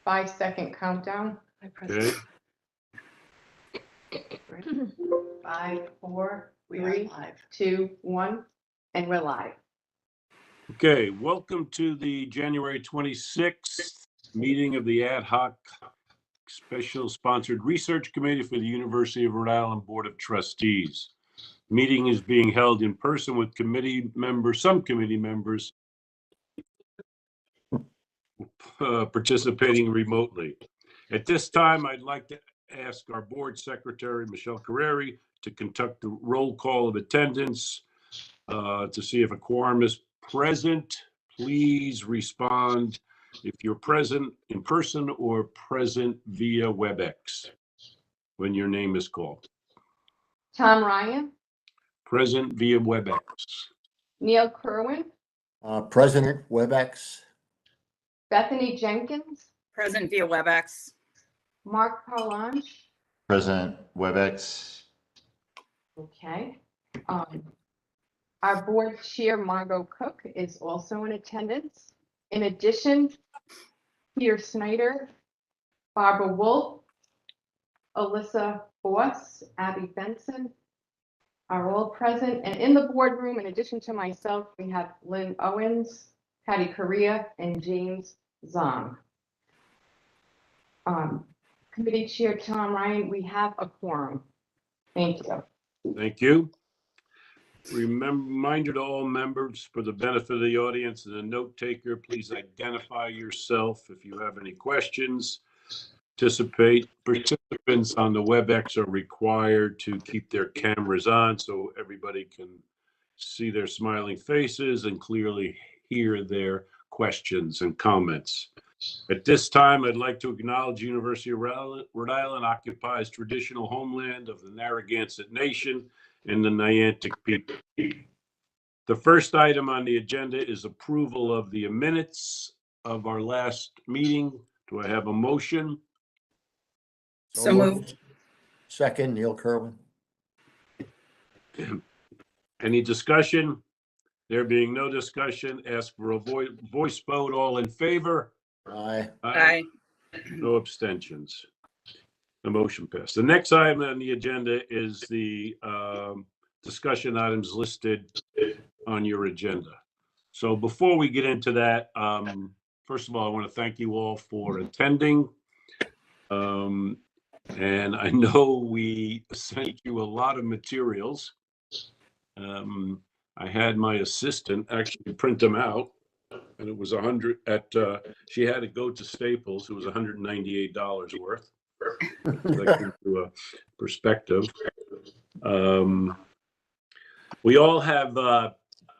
5-second countdown. Okay. 5, 4, We 3, are live. 2, 1, and we're live. Okay, welcome to the January 26th meeting of the Ad Hoc Special Sponsored Research Committee for the University of Rhode Island Board of Trustees. Meeting is being held in person with some committee members participating remotely. At this time, I'd like to ask our board secretary, Michelle Carreri, to conduct a roll call of attendance to see if a quorum is present. Please respond if you're present in person or present via WebEx when your name is called. Tom Ryan, Present via WebEx. Neil Kerwin, President WebEx. Bethany Jenkins, Present via WebEx. Mark Parlange. President WebEx. Okay. Our board chair, Margot Cook, is also in attendance. In addition, Peter Snyder, Barbara Wolf, Alyssa Boss, Abby Benson are all present. And in the boardroom, in addition to myself, we have Lynn Owens, Patty Correa, and James Zong. Committee Chair Tom Ryan, we have a quorum. Thank you. Thank you. Reminder to all members, for the benefit of the audience and the note taker, please identify yourself if you have any questions. Participants on the WebEx are required to keep their cameras on so everybody can see their smiling faces and clearly hear their questions and comments. At this time, I'd like to acknowledge University of Rhode Island occupies traditional homeland of the Narragansett Nation and the Niantic people. The first item on the agenda is approval of the minutes of our last meeting. Do I have a motion? So moved. Second, Neil Kerwin. Any discussion? There being no discussion, ask for a voice vote. All in favor? Aye. Aye. No abstentions. The motion passed. The next item on the agenda is the discussion items listed on your agenda. So before we get into that, first of all, I want to thank you all for attending. And I know we sent you a lot of materials. I had my assistant actually print them out, and it was 100 at, she had to go to Staples. It was $198 worth. That gives you a perspective. We all have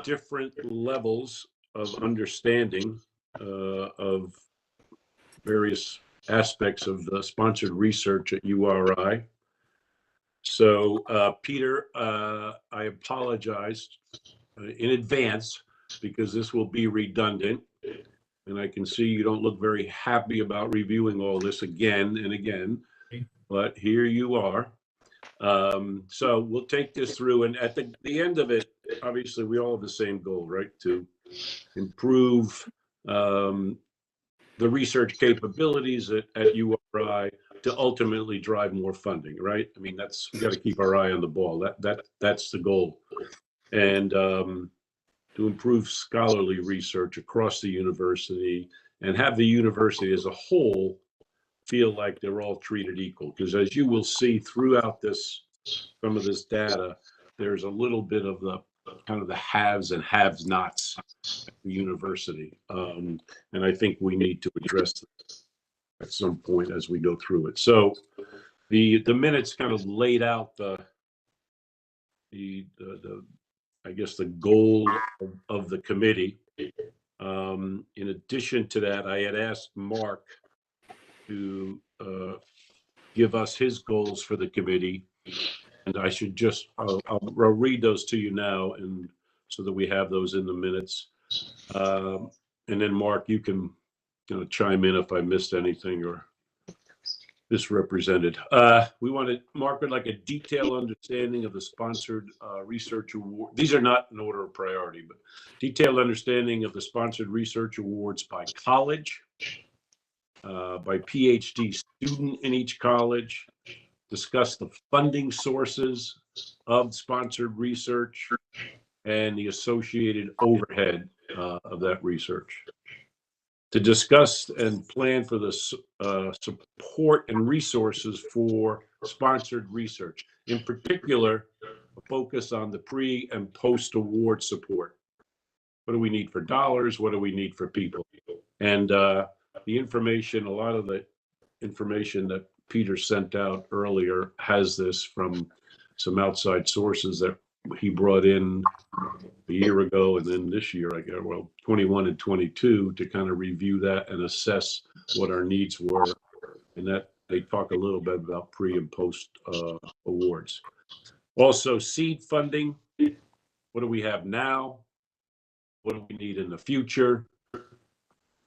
different levels of understanding of various aspects of the sponsored research at URI. So, Peter, I apologize in advance because this will be redundant. And I can see you don't look very happy about reviewing all this again and again, but here you are. So we'll take this through, and at the end of it, obviously we all have the same goal, right? To improve the research capabilities at URI to ultimately drive more funding, right? I mean, we got to keep our eye on the ball. That's the goal. And to improve scholarly research across the university and have the university as a whole feel like they're all treated equal. Because as you will see throughout some of this data, there's a little bit of the kind of the haves and have-nots at the university. And I think we need to address that at some point as we go through it. So the minutes kind of laid out the I guess the goal of the committee. In addition to that, I had asked Mark to give us his goals for the committee, and I should just I'll read those to you now, and so that we have those in the minutes. And then Mark, you can chime in if I missed anything or misrepresented. Mark would like a detailed understanding of the sponsored research award. These are not in order of priority, but detailed understanding of the sponsored research awards by college, by PhD student in each college, discuss the funding sources of sponsored research and the associated overhead of that research. To discuss and plan for the support and resources for sponsored research. In particular, a focus on the pre and post-award support. What do we need for dollars? What do we need for people? And the information, a lot of the information that Peter sent out earlier has this from some outside sources that he brought in a year ago, and then this year, I guess, well, 21 and 22, to kind of review that and assess what our needs were. And that they talk a little bit about pre and post awards. Also, seed funding. What do we have now? What do we need in the future?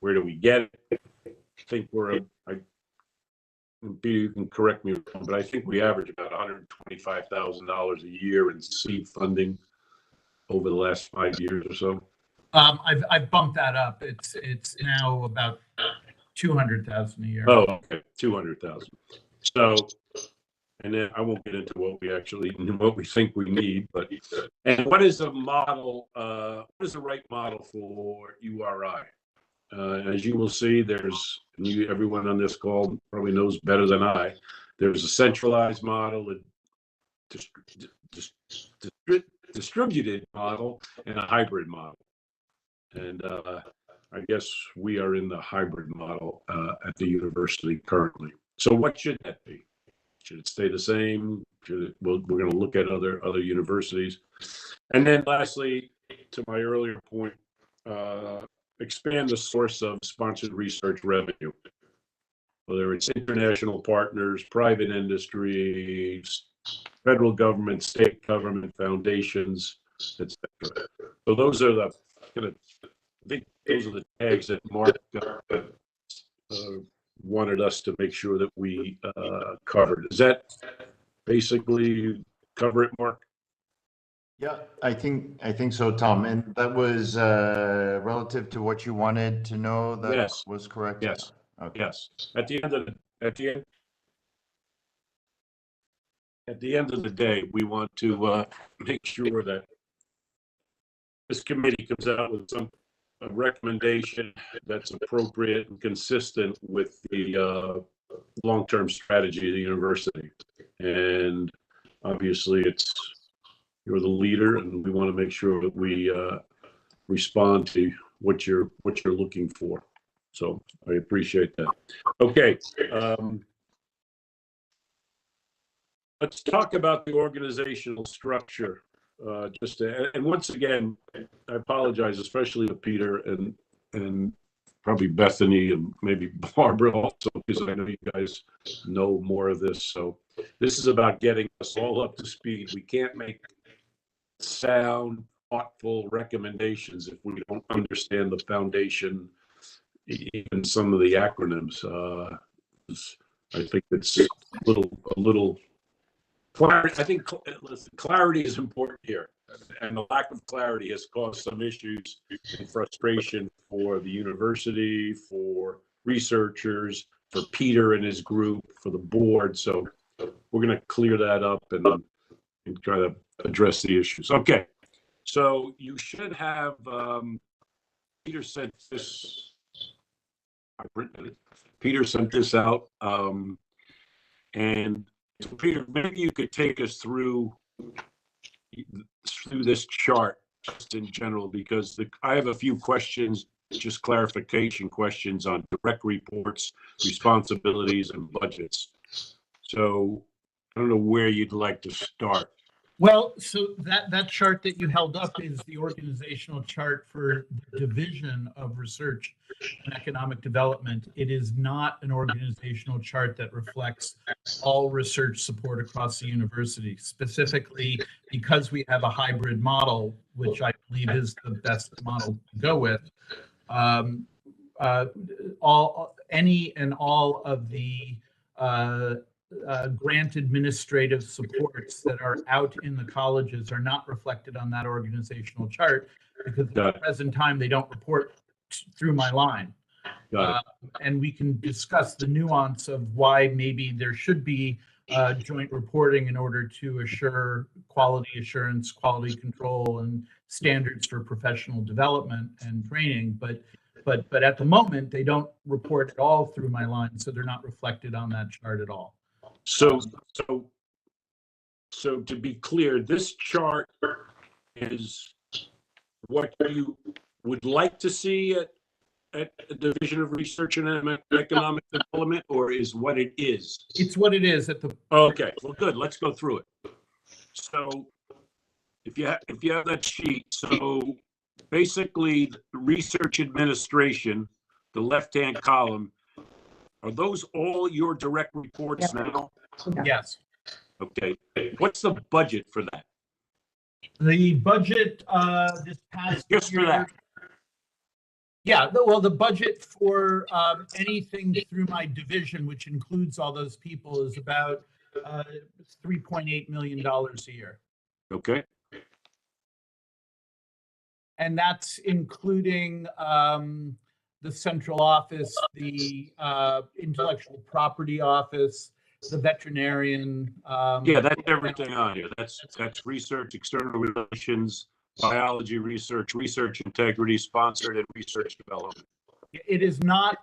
Where do we get it? I think Peter, you can correct me, but I think we average about $125,000 a year in seed funding over the last 5 years or so. I've bumped that up. It's now about 200,000 a year. Oh, okay, 200,000. So, and then I won't get into what we think we need, but, and what is a model, what is the right model for URI? As you will see, everyone on this call probably knows better than I, there's a centralized model, a distributed model, and a hybrid model. And I guess we are in the hybrid model at the university currently. So what should that be? Should it stay the same? We're going to look at other universities. And then lastly, to my earlier point, expand the source of sponsored research revenue, whether it's international partners, private industry, federal government, state government, foundations, etc. So those are the kind of, I think those are the tags that Mark wanted us to make sure that we covered. Does that basically cover it, Mark? Yeah, I think so, Tom. And that was relative to what you wanted to know. That Yes. was correct. Yes. Okay. Yes. At the end of the day, we want to make sure that this committee comes out with a recommendation that's appropriate and consistent with the long-term strategy of the university. And obviously, you're the leader, and we want to make sure that we respond to what you're looking for. So I appreciate that. Okay, let's talk about the organizational structure. And once again, I apologize, especially to Peter and probably Bethany and maybe Barbara also, because I know you guys know more of this. So this is about getting us all up to speed. We can't make sound, thoughtful recommendations if we don't understand the foundation, even some of the acronyms. I think it's a little clarity. I think clarity is important here, and the lack of clarity has caused some issues and frustration for the university, for researchers, for Peter and his group, for the board. So we're going to clear that up and try to address the issues. Okay, so you should have, Peter sent this, I've written it. Peter sent this out, and so Peter, maybe you could take us through this chart just in general, because I have a few questions, just clarification questions on direct reports, responsibilities, and budgets. So I don't know where you'd like to start. Well, so that chart that you held up is the organizational chart for the Division of Research and Economic Development. It is not an organizational chart that reflects all research support across the university, specifically because we have a hybrid model, which I believe is the best model to go with. Any and all of the grant administrative supports that are out in the colleges are not reflected on that organizational chart, because at the present time they don't report through my line. Got it. And we can discuss the nuance of why maybe there should be joint reporting in order to assure quality assurance, quality control, and standards for professional development and training. But at the moment, they don't report at all through my line, so they're not reflected on that chart at all. So to be clear, this chart is what you would like to see at the Division of Research and Economic Development, or is what it is? It's what it is at the. Okay, well, good. Let's go through it. So if you have that sheet, so basically research administration, the left-hand column, are those all your direct reports now? Yes. Okay. What's the budget for that? The budget this past Just for year. that. Yeah, well, the budget for anything through my division, which includes all those people, is about $3.8 million a year. Okay. And that's including the central office, the intellectual property office, the veterinarian. Yeah, that's everything on here. That's research, external relations, biology research, research integrity, sponsored, and research development. It does not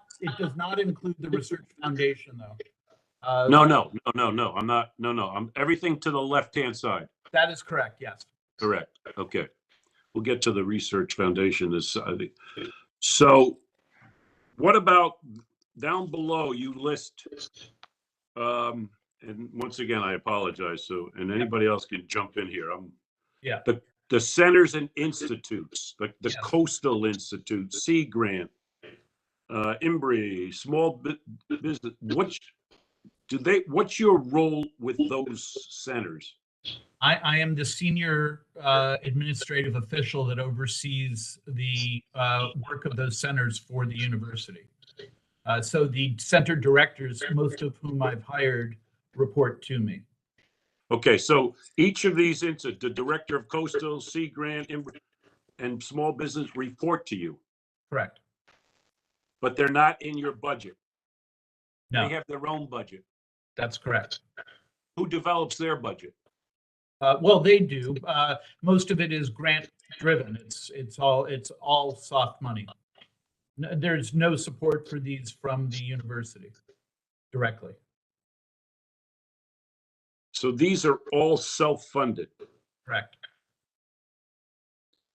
include the research foundation, though. No. I'm everything to the left-hand side. That is correct, yes. Correct. Okay. We'll get to the research foundation this. So what about down below? You list, and once again, I apologize. So, and anybody else can jump in here. Yeah. The centers and institutes, the Yes. Coastal Institute, Sea Grant, Embry, Small Business. What's your role with those centers? I am the senior administrative official that oversees the work of those centers for the university. So the center directors, most of whom I've hired, report to me. Okay, so each of these, the director of Coastal, Sea Grant, and Small Business report to you, Correct. but they're not in your budget. No, They have their own budget. that's correct. Who develops their budget? Well, they do. Most of it is grant driven. It's all soft money. There's no support for these from the university directly. So these are all self-funded. Correct.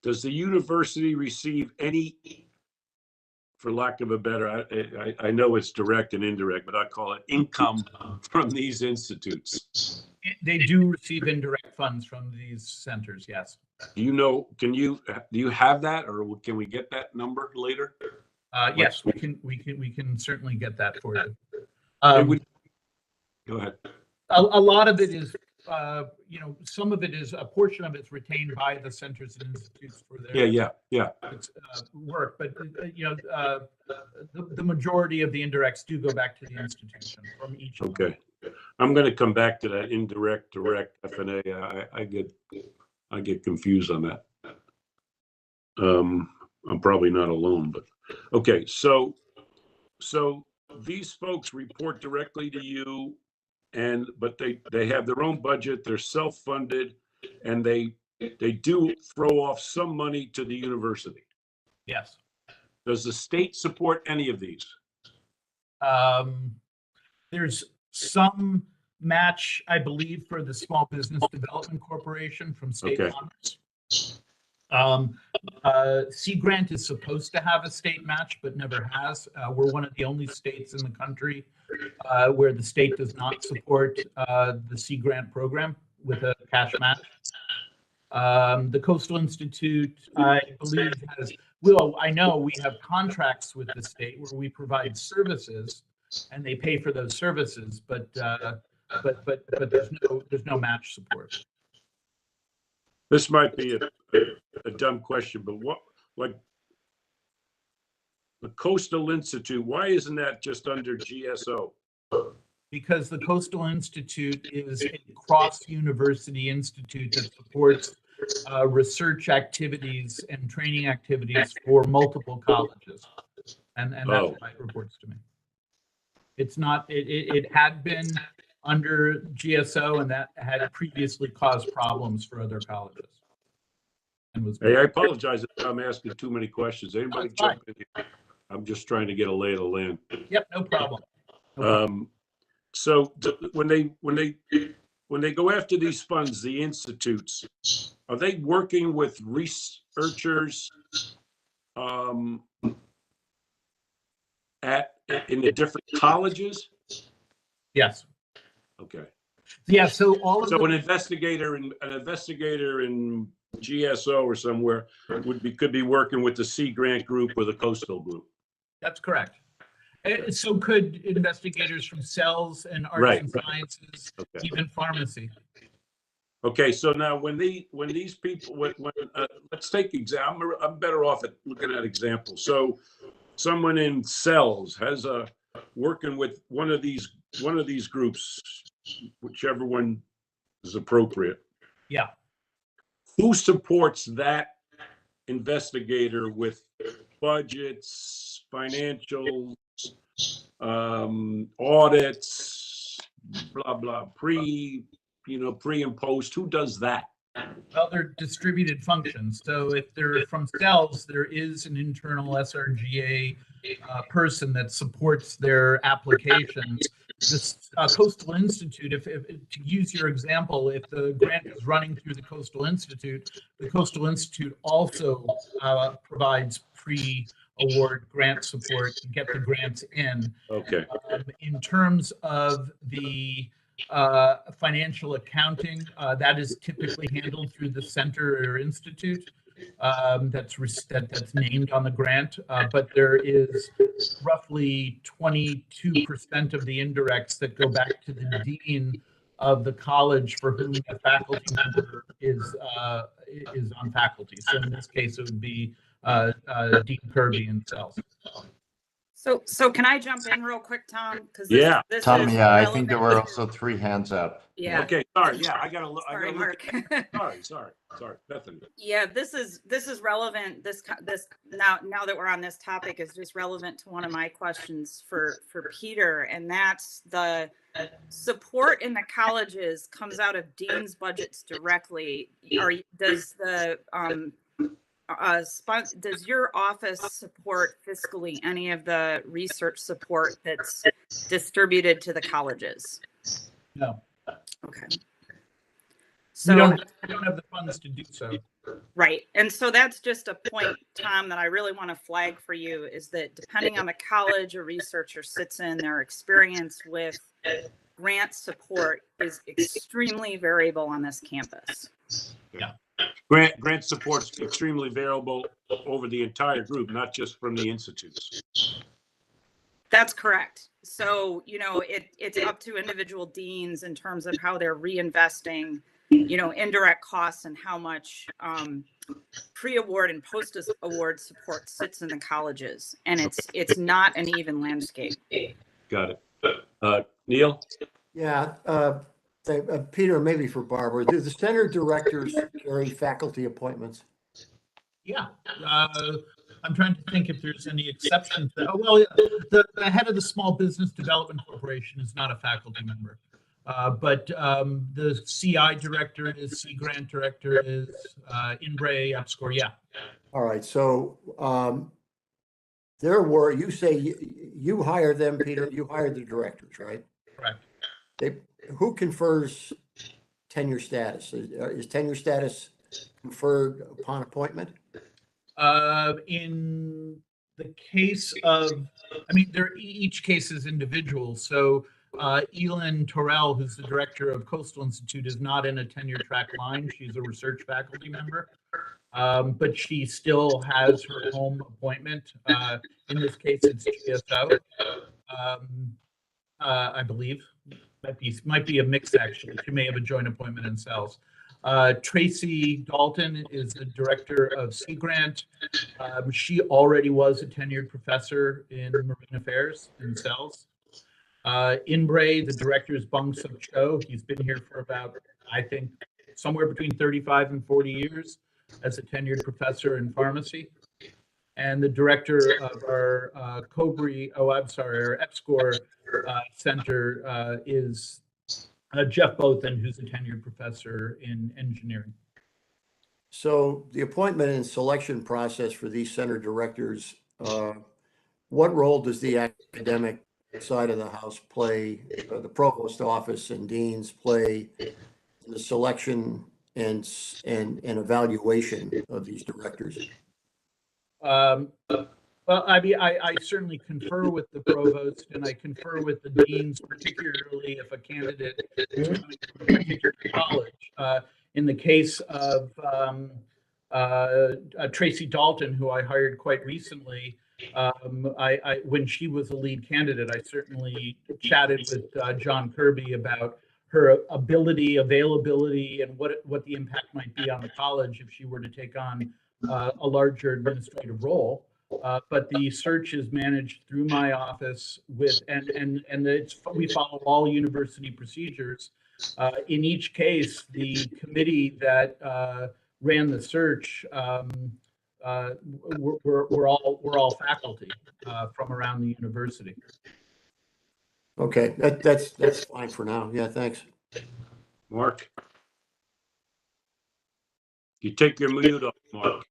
Does the university receive any, for lack of a better, I know it's direct and indirect, but I call it income from these institutes? They do receive indirect funds from these centers, yes. Do you have that, or can we get that number later? Yes, we can certainly get that for you. Go ahead. A lot of it is, some of it is, a portion of it's retained by the centers and institutes for their Yeah. work, but the majority of the indirects do go back to the institution from each. of them. Okay. I'm going to come back to that indirect, direct F&A. I get confused on that. I'm probably not alone, but okay. So these folks report directly to you, but they have their own budget. They're self-funded, and they do throw off some money to the university. Yes. Does the state support any of these? There's some match, I believe, for the Small Business Development Corporation from state Okay. Commerce. Sea Grant is supposed to have a state match, but never has. We're one of the only states in the country where the state does not support the Sea Grant program with a cash match. The Coastal Institute, I believe, I know we have contracts with the state where we provide services and they pay for those services, but there's no match support. This might be a dumb question, but the Coastal Institute, why isn't that just under GSO? Because the Coastal Institute is a cross-university institute that supports research activities and training activities for multiple colleges. And that's Oh. why it reports to me. It's not, it had been under GSO, and that had previously caused problems for other colleges. And was. Hey, I apologize if I'm asking too many questions. Anybody it's fine. jump in here? I'm just trying to get a lay of the land. Yep, no problem. No problem. So when they go after these funds, the institutes, are they working with researchers in the different colleges? Yes. Okay. Yeah, so all of So the, an investigator in GSO or somewhere could be working with the Sea Grant group or the Coastal group. that's correct. So could investigators from cells and arts Right, and right. sciences, Okay. even pharmacy. Okay, so now when these people, let's take example. I'm better off at looking at examples. So someone in cells has working with one of these groups, whichever one is appropriate. Yeah. Who supports that investigator with budgets, financials, audits, blah blah, pre and post? Who does that? Well, they're distributed functions. So if they're from cells, there is an internal SRGA person that supports their applications. This Coastal Institute, if to use your example, if the grant is running through the Coastal Institute also provides pre-award grant support to get the grants in. Okay. In terms of the financial accounting, that is typically handled through the center or institute that's named on the grant, but there is roughly 22% of the indirects that go back to the dean of the college for whom a faculty member is on faculty. So in this case, it would be Dean Kirby and cells. So can I jump in real quick, Tom? Because Yeah. this Tom, is yeah, I think there were relevant. also 3 hands up. Yeah. Okay. Sorry. Yeah, I gotta look. Sorry, Mark. Sorry, Bethany. Yeah, this is relevant. This now that we're on this topic is just relevant to one of my questions for Peter, and that's the support in the colleges comes out of dean's budgets directly. Does your office support fiscally any of the research support that's distributed to the colleges? No. Okay. We So don't have the funds to do so. right. And so that's just a point, Tom, that I really want to flag for you is that depending on the college a researcher sits in, their experience with grant support is extremely variable on this campus. Yeah. Grant support's extremely variable over the entire group, not just from the institutes. That's correct. So, it's up to individual deans in terms of how they're reinvesting, indirect costs and how much pre-award and post-award support sits in the colleges. And it's not an even landscape. Got it. Neil? Yeah, Peter, maybe for Barbara, do the center directors carry faculty appointments? Yeah. I'm trying to think if there's any exception to that. Oh, well, the head of the Small Business Development Corporation is not a faculty member. But the CI director is, C grant director is, INBRE, UpScore, yeah. All right, so you say you hire them, Peter, you hire the directors, right? Correct. Who confers tenure status? Is tenure status conferred upon appointment? In the case of, each case is individual. So Elin Torell, who's the director of Coastal Institute, is not in a tenure track line. She's a research faculty member, but she still has her home appointment. In this case, it's GSO, I believe. Might be a mix, actually. She may have a joint appointment in cells. Tracy Dalton is the director of Sea Grant. She already was a tenured professor in marine affairs in cells. INBRE, the director is Bung Suk Cho. He's been here for about, I think, somewhere between 35 and 40 years as a tenured professor in pharmacy. And the director of our our EPSCoR Center is Jeff Bothan, who's a tenured professor in engineering. So the appointment and selection process for these center directors, what role does the academic side of the house play, the provost office and deans play in the selection and evaluation of these directors? Well, I mean, I certainly confer with the provost and I confer with the deans, particularly if a candidate is coming from a particular college. In the case of Tracy Dalton, who I hired quite recently, when she was a lead candidate, I certainly chatted with John Kirby about her ability, availability, and what the impact might be on the college if she were to take on a larger administrative role. But the search is managed through my office we follow all university procedures. In each case, the committee that ran the search we're all faculty from around the university. Okay, that's fine for now. Yeah, thanks. Mark? You take your mute off, Mark.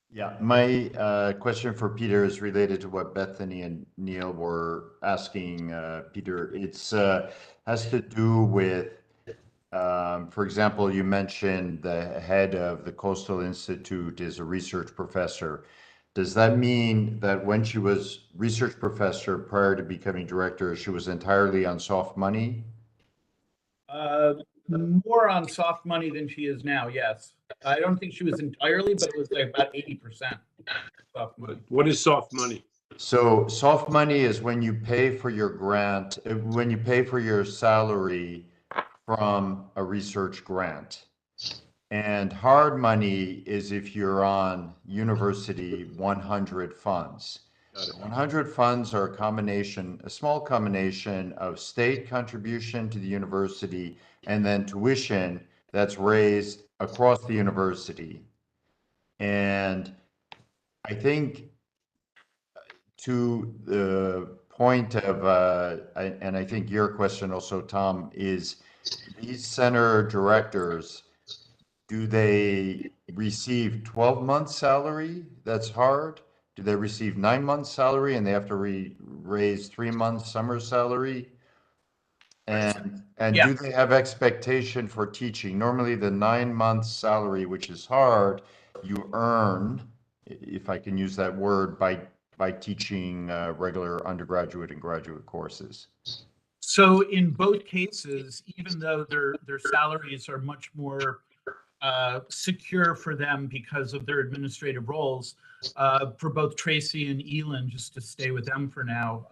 Yeah, my question for Peter is related to what Bethany and Neil were asking Peter. It's has to do with, for example, you mentioned the head of the Coastal Institute is a research professor. Does that mean that when she was research professor prior to becoming director, she was entirely on soft money? More on soft money than she is now, yes. I don't think she was entirely, but it was like about 80% soft money. What is soft money? So soft money is when you pay for your grant, when you pay for your salary from a research grant. And hard money is if you're on university 100 funds. 100 funds are a small combination of state contribution to the university and then tuition that's raised across the university. And I think to the point of, and I think your question also, Tom, is these center directors, do they receive 12 months salary? That's hard. Do they receive 9 months salary and they have to raise 3 months summer salary? And Yeah. do they have expectation for teaching? Normally the 9 months salary, which is hard, you earn, if I can use that word, by teaching regular undergraduate and graduate courses. So in both cases, even though their salaries are much more secure for them because of their administrative roles, for both Tracy and Elin, just to stay with them for now,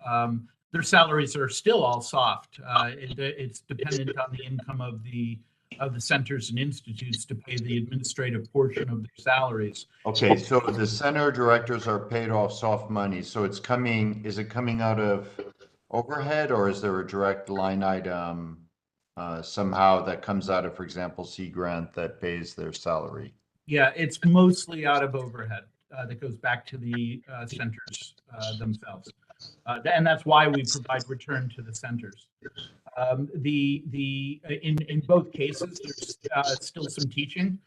their salaries are still all soft. It's dependent on the income of the centers and institutes to pay the administrative portion of their salaries. Okay, so the center directors are paid off soft money. So is it coming out of overhead, or is there a direct line item somehow that comes out of, for example, Sea Grant that pays their salary? Yeah, it's mostly out of overhead that goes back to the centers themselves. And that's why we provide return to the centers. In both cases, there's still some teaching.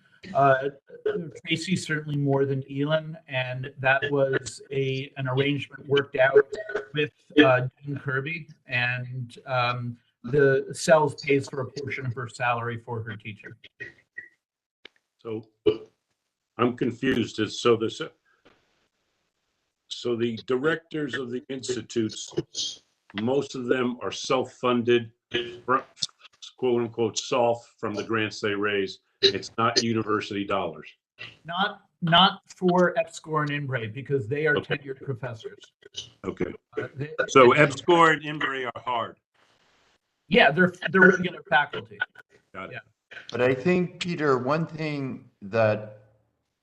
Tracy certainly more than Elin, and that was an arrangement worked out with Dean Kirby, and the CELS pays for a portion of her salary for her teaching. So I'm confused. So the directors of the institutes, most of them are self-funded, quote unquote, soft from the grants they raise. It's not university dollars. Not for EPSCoR and INBRE, because they are tenured professors. Okay. So EPSCoR and INBRE are hard. Yeah, they're regular faculty. Got it. Yeah. But I think, Peter, one thing that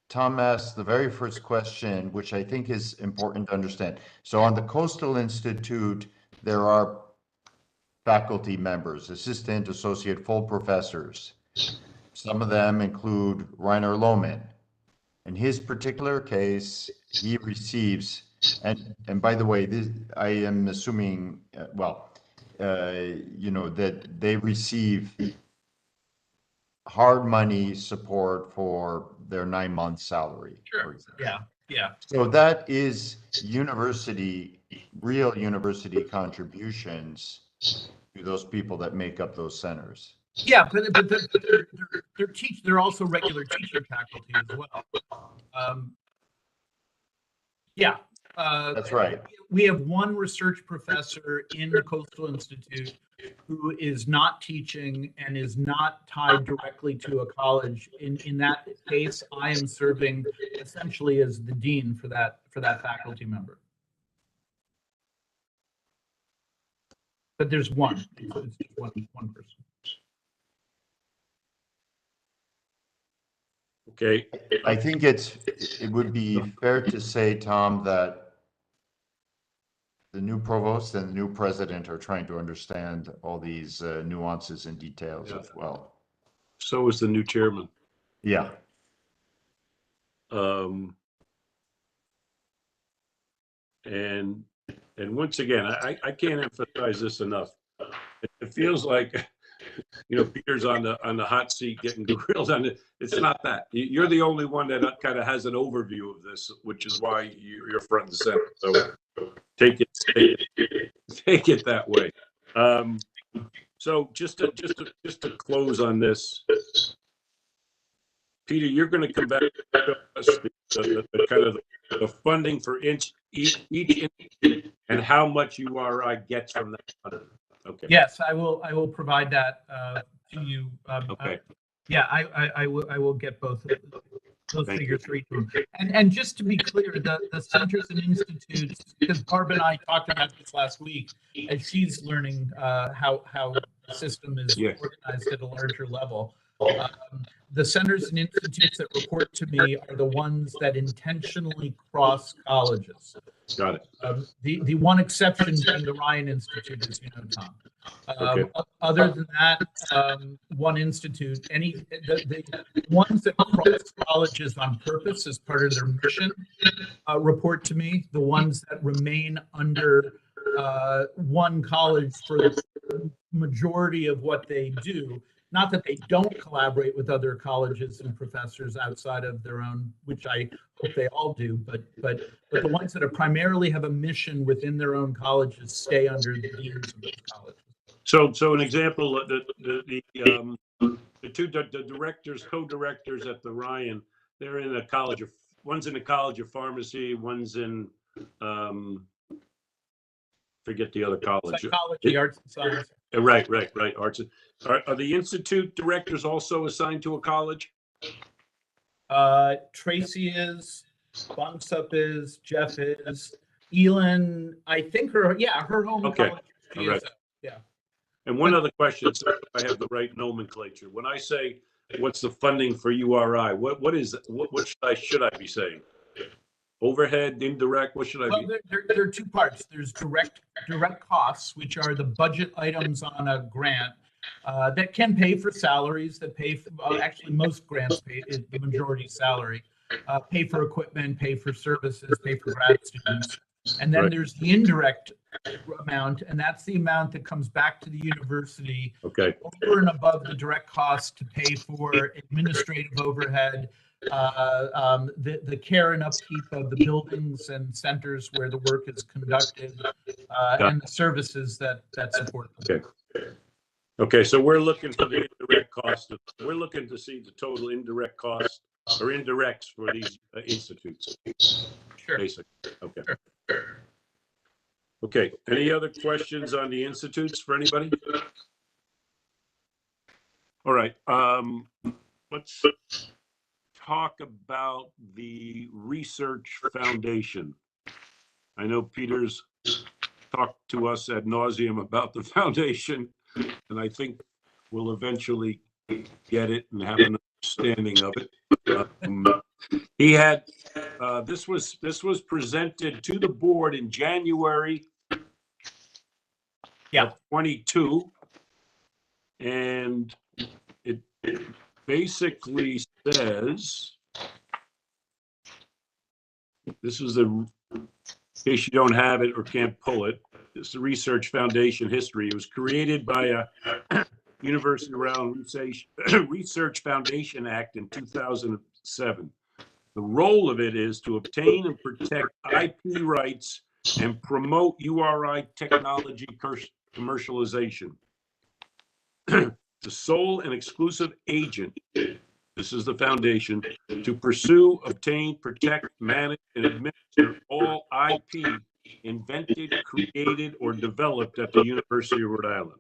Tom asked the very first question, which I think is important to understand. So on the Coastal Institute, there are faculty members, assistant, associate, full professors. Some of them include Rainer Lohmann. In his particular case, he receives, and by the way, this, I am assuming, you know, that they receive hard money support for their 9-month salary. Sure. For example. Yeah. So that is real university contributions to those people that make up those centers. Yeah, but they're also regular teaching faculty as well. Yeah. That's right. We have one research professor in the Coastal Institute who is not teaching and is not tied directly to a college. In that case, I am serving essentially as the dean for that faculty member. But there's one. It's just one person. Okay. I think it would be fair to say, Tom, that the new provost and the new president are trying to understand all these nuances and details as well. So is the new chairman. Yeah. And once again, I can't emphasize this enough. It feels like, you know, Peter's on the hot seat getting grilled on it. It's not that. You're the only one that kind of has an overview of this, which is why you're front and center. So take it that way. So just to close on this, Peter, you're going to come back to us the kind of the funding for each institute and how much URI gets from that funding. Okay. Yes, I will provide that to you. Okay. Yeah, I will get both of those Thank figures for each of them. And just to be clear, the centers and institutes, because Barb and I talked about this last week, as she's learning how the system is Yes. organized at a larger level. The centers and institutes that report to me are the ones that intentionally cross colleges. Got it. The one exception being the Ryan Institute, as you know, Tom. Okay. Other than that, one institute, the ones that cross colleges on purpose as part of their mission report to me. The ones that remain under one college for the majority of what they do. Not that they don't collaborate with other colleges and professors outside of their own, which I hope they all do, but the ones that are primarily have a mission within their own colleges stay under the deans of those colleges. So an example, the two directors, co-directors at the Ryan, they're in a college of, one's in a college of pharmacy, one's in forget the other college. Psychology, arts and science. Right. Arts. Are the institute directors also assigned to a college? Tracy is, Bunsup is, Jeff is, Elin, I think her home Okay. college. All right. Yeah. And one other question, so if I have the right nomenclature. When I say what's the funding for URI, what should I be saying? Overhead, indirect, what should I be? Well, there are two parts. There's direct costs, which are the budget items on a grant that can pay for salaries, that pay for, actually most grants pay the majority salary, pay for equipment, pay for services, pay for grad students. And then there's the indirect amount, and that's the amount that comes back to the university over and above the direct costs to pay for administrative overhead, the care and upkeep of the buildings and centers where the work is conducted, and the services that support them. Okay, so we're looking for the indirect cost. We're looking to see the total indirect cost or indirects for these institutes. Sure. Basically. Okay. Okay. Any other questions on the institutes for anybody? All right. Let's talk about the research foundation. I know Peter's talked to us ad nauseum about the foundation, and I think we'll eventually get it and have an understanding of it. He had this was presented to the board in January of 22, and it basically says This is in case you don't have it or can't pull it. It's the Research Foundation history. It was created by a University of Rhode Island Research Foundation Act in 2007. The role of it is to obtain and protect IP rights and promote URI technology commercialization. The sole and exclusive agent, this is the foundation, to pursue, obtain, protect, manage, and administer all IP invented, created, or developed at the University of Rhode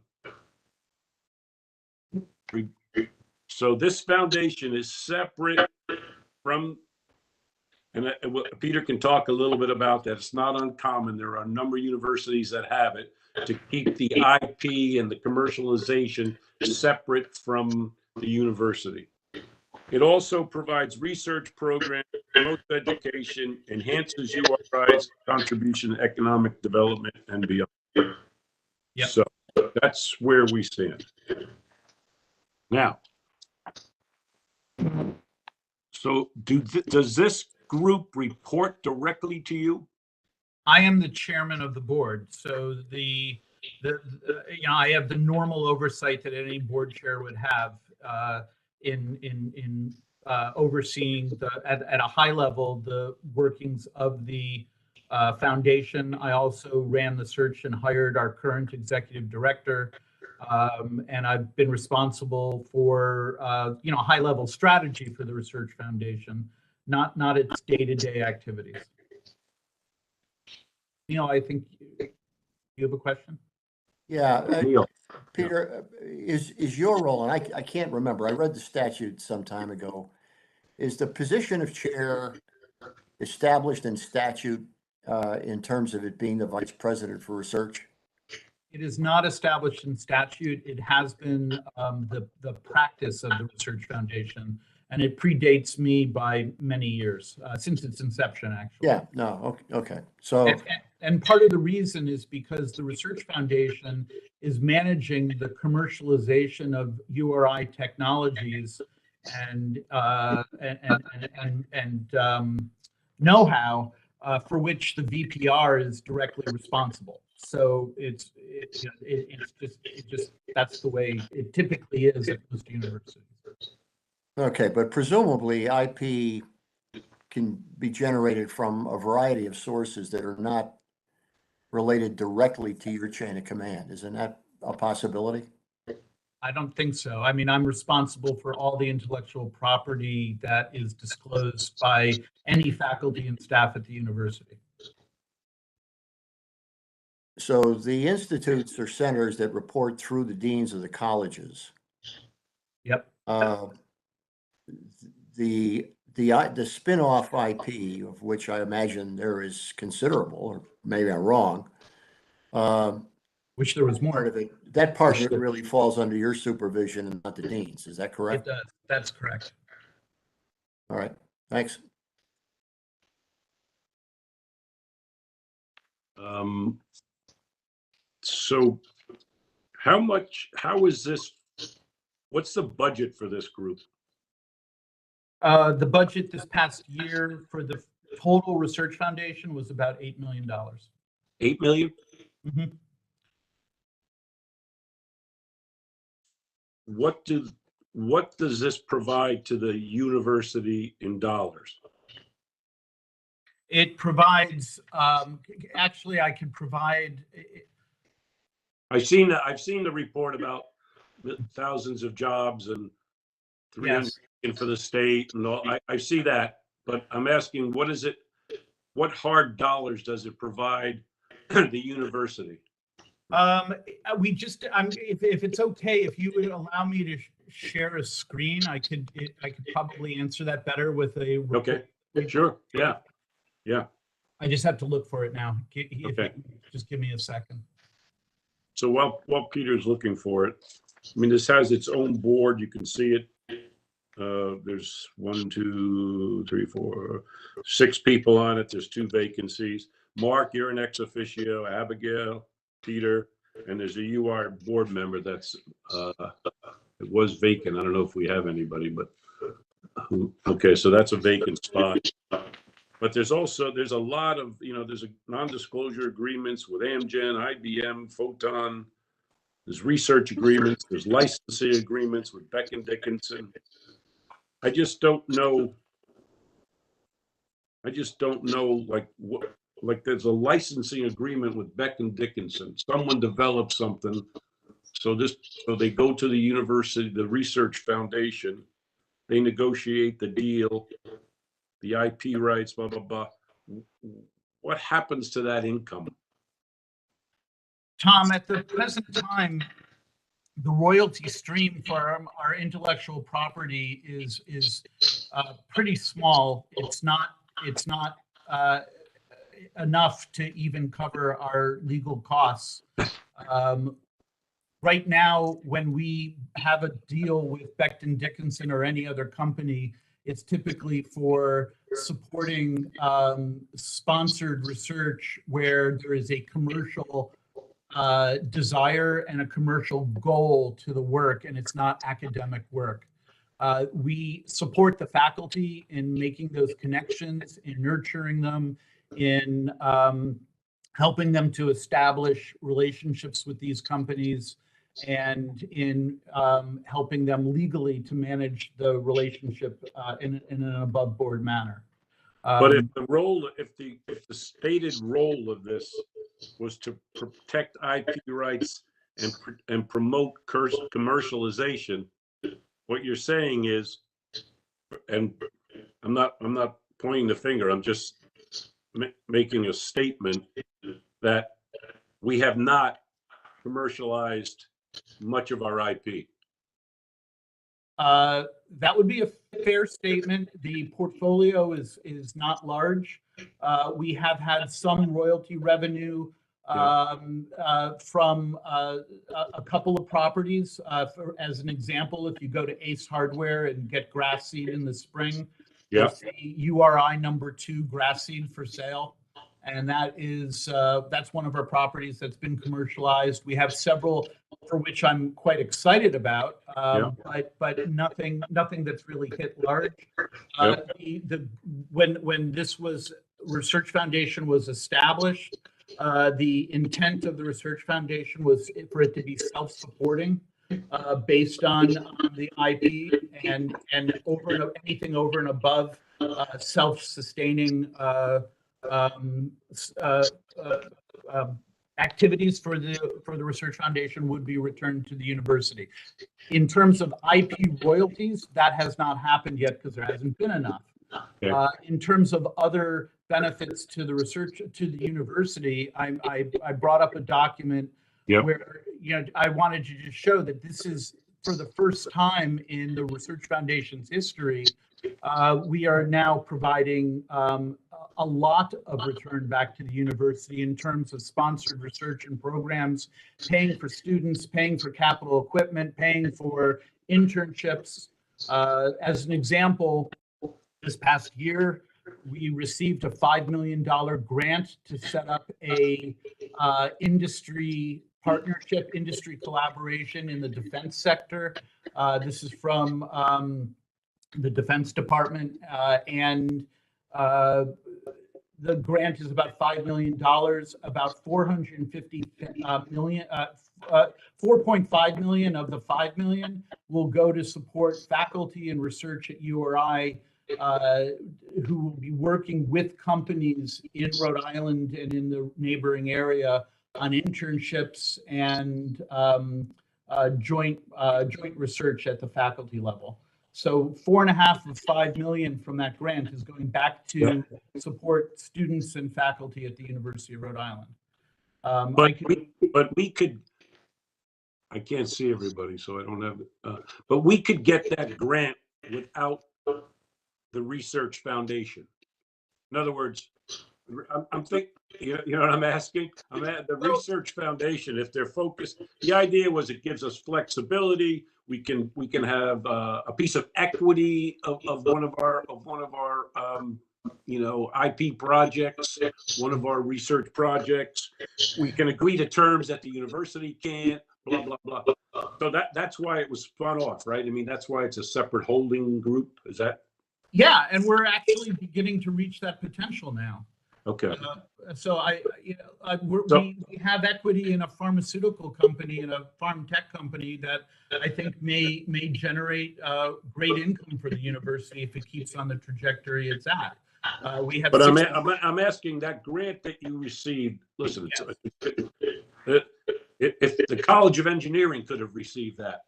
Island. So this foundation is separate from, and Peter can talk a little bit about that. It's not uncommon. There are a number of universities that have it to keep the IP and the commercialization separate from the university. It also provides research programs, promotes education, enhances URI's contribution to economic development and beyond. Yep. So that's where we stand. Now, so does this group report directly to you? I am the chairman of the board, so the I have the normal oversight that any board chair would have in overseeing at a high level the workings of the foundation. I also ran the search and hired our current executive director, and I've been responsible for high level strategy for the Research Foundation, not its day-to-day activities. Neil, I think you have a question. Yeah, Neil. Peter, is your role, and I can't remember, I read the statute some time ago, is the position of chair established in statute in terms of it being the vice president for research? It is not established in statute. It has been the practice of the Research Foundation, and it predates me by many years, since its inception, actually. Yeah, no, okay. So, and part of the reason is because the Research Foundation is managing the commercialization of URI technologies and know-how for which the VPR is directly responsible. So it's just that's the way it typically is at most universities. okay, but presumably IP can be generated from a variety of sources that are not related directly to your chain of command. Isn't that a possibility? I don't think so. I mean, I'm responsible for all the intellectual property that is disclosed by any faculty and staff at the university. So the institutes or centers that report through the deans of the colleges. Yep. The spin-off IP, of which I imagine there is considerable, or maybe I'm wrong. Wish there was more. Part of it, that part of it really falls under your supervision and not the deans. Is that correct? It does. That's correct. All right. Thanks. So how is this, what's the budget for this group? The budget this past year for the total Research Foundation was about $8 million. 8 million? Mm-hmm. What does this provide to the university in dollars? It provides, actually, I can provide. I've seen the report about the thousands of jobs and 300 Yes. for the state and all. I see that, but I'm asking, what hard dollars does it provide the university? If it's okay, if you would allow me to share a screen, I could probably answer that better with a. Okay, sure, yeah. I just have to look for it now. Okay. Just give me a second. So while Peter's looking for it, I mean, this has its own board. You can see it. There's 1, 2, 3, 4, 6 people on it. There's 2 vacancies. Mark, you're an ex officio. Abigail, Peter, and there's a URI board member that's it was vacant. I don't know if we have anybody, but okay, so that's a vacant spot. But there's a lot of, there's a non-disclosure agreements with Amgen, IBM, Photon. There's research agreements, there's licensing agreements with Beck& Dickinson. I just don't know, like there's a licensing agreement with Beck & Dickinson. Someone developed something. So they go to the university, the research foundation, they negotiate the deal, the IP rights, blah, blah, blah. What happens to that income? Tom, at the present time, the royalty stream for our intellectual property is pretty small. It's not enough to even cover our legal costs. Right now, when we have a deal with Becton Dickinson or any other company, it's typically for supporting sponsored research where there is a commercial desire and a commercial goal to the work, and it's not academic work. We support the faculty in making those connections, in nurturing them, in helping them to establish relationships with these companies, and in helping them legally to manage the relationship in an above board manner. But if the stated role of this was to protect IP rights and promote commercialization, what you're saying is, and I'm not pointing the finger, I'm just making a statement that we have not commercialized much of our IP. That would be a fair statement. The portfolio is not large. We have had some royalty revenue from a couple of properties. As an example, if you go to Ace Hardware and get grass seed in the spring, you'll see URI #2 grass seed for sale. And that's one of our properties that's been commercialized. We have several for which I'm quite excited about, but nothing that's really hit large. When this Research Foundation was established, the intent of the Research Foundation was for it to be self-supporting, based on the IP and anything over and above self-sustaining activities for the Research Foundation would be returned to the university. In terms of IP royalties, that has not happened yet because there hasn't been enough. Okay. In terms of other benefits to the university, I brought up a document where I wanted to just show that this is for the first time in the Research Foundation's history. We are now providing a lot of return back to the university in terms of sponsored research and programs, paying for students, paying for capital equipment, paying for internships. As an example, this past year, we received a $5 million grant to set up a industry partnership, industry collaboration in the defense sector. This is from the Defense Department, and the grant is about $5 million. About 4.5 million of the 5 million will go to support faculty and research at URI, who will be working with companies in Rhode Island and in the neighboring area on internships and joint research at the faculty level. So 4.5 of 5 million from that grant is going back to support students and faculty at the University of Rhode Island. But we could, I can't see everybody, so I don't have it. But we could get that grant without the Research Foundation. In other words, I'm thinking, you know what I'm asking? I'm at the Research Foundation. If they're focused, the idea was it gives us flexibility. We can have a piece of equity of one of our IP projects, one of our research projects. We can agree to terms that the university can't. Blah blah blah. So that's why it was spun off, right? I mean, that's why it's a separate holding group. Is that? Yeah, and we're actually beginning to reach that potential now. Okay. So So- we have equity in a pharmaceutical company and a farm tech company that I think may generate great income for the university if it keeps on the trajectory it's at. We have. But six- I'm asking that grant that you received, listen, if the College of Engineering could have received that.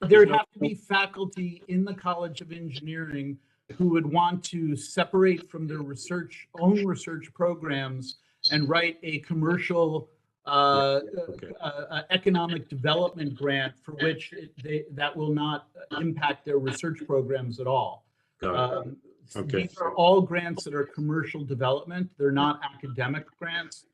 There'd have to be faculty in the College of Engineering who would want to separate from their own research programs and write a commercial economic development grant for which that will not impact their research programs at all. Got it. Okay. These are all grants that are commercial development. They're not academic grants.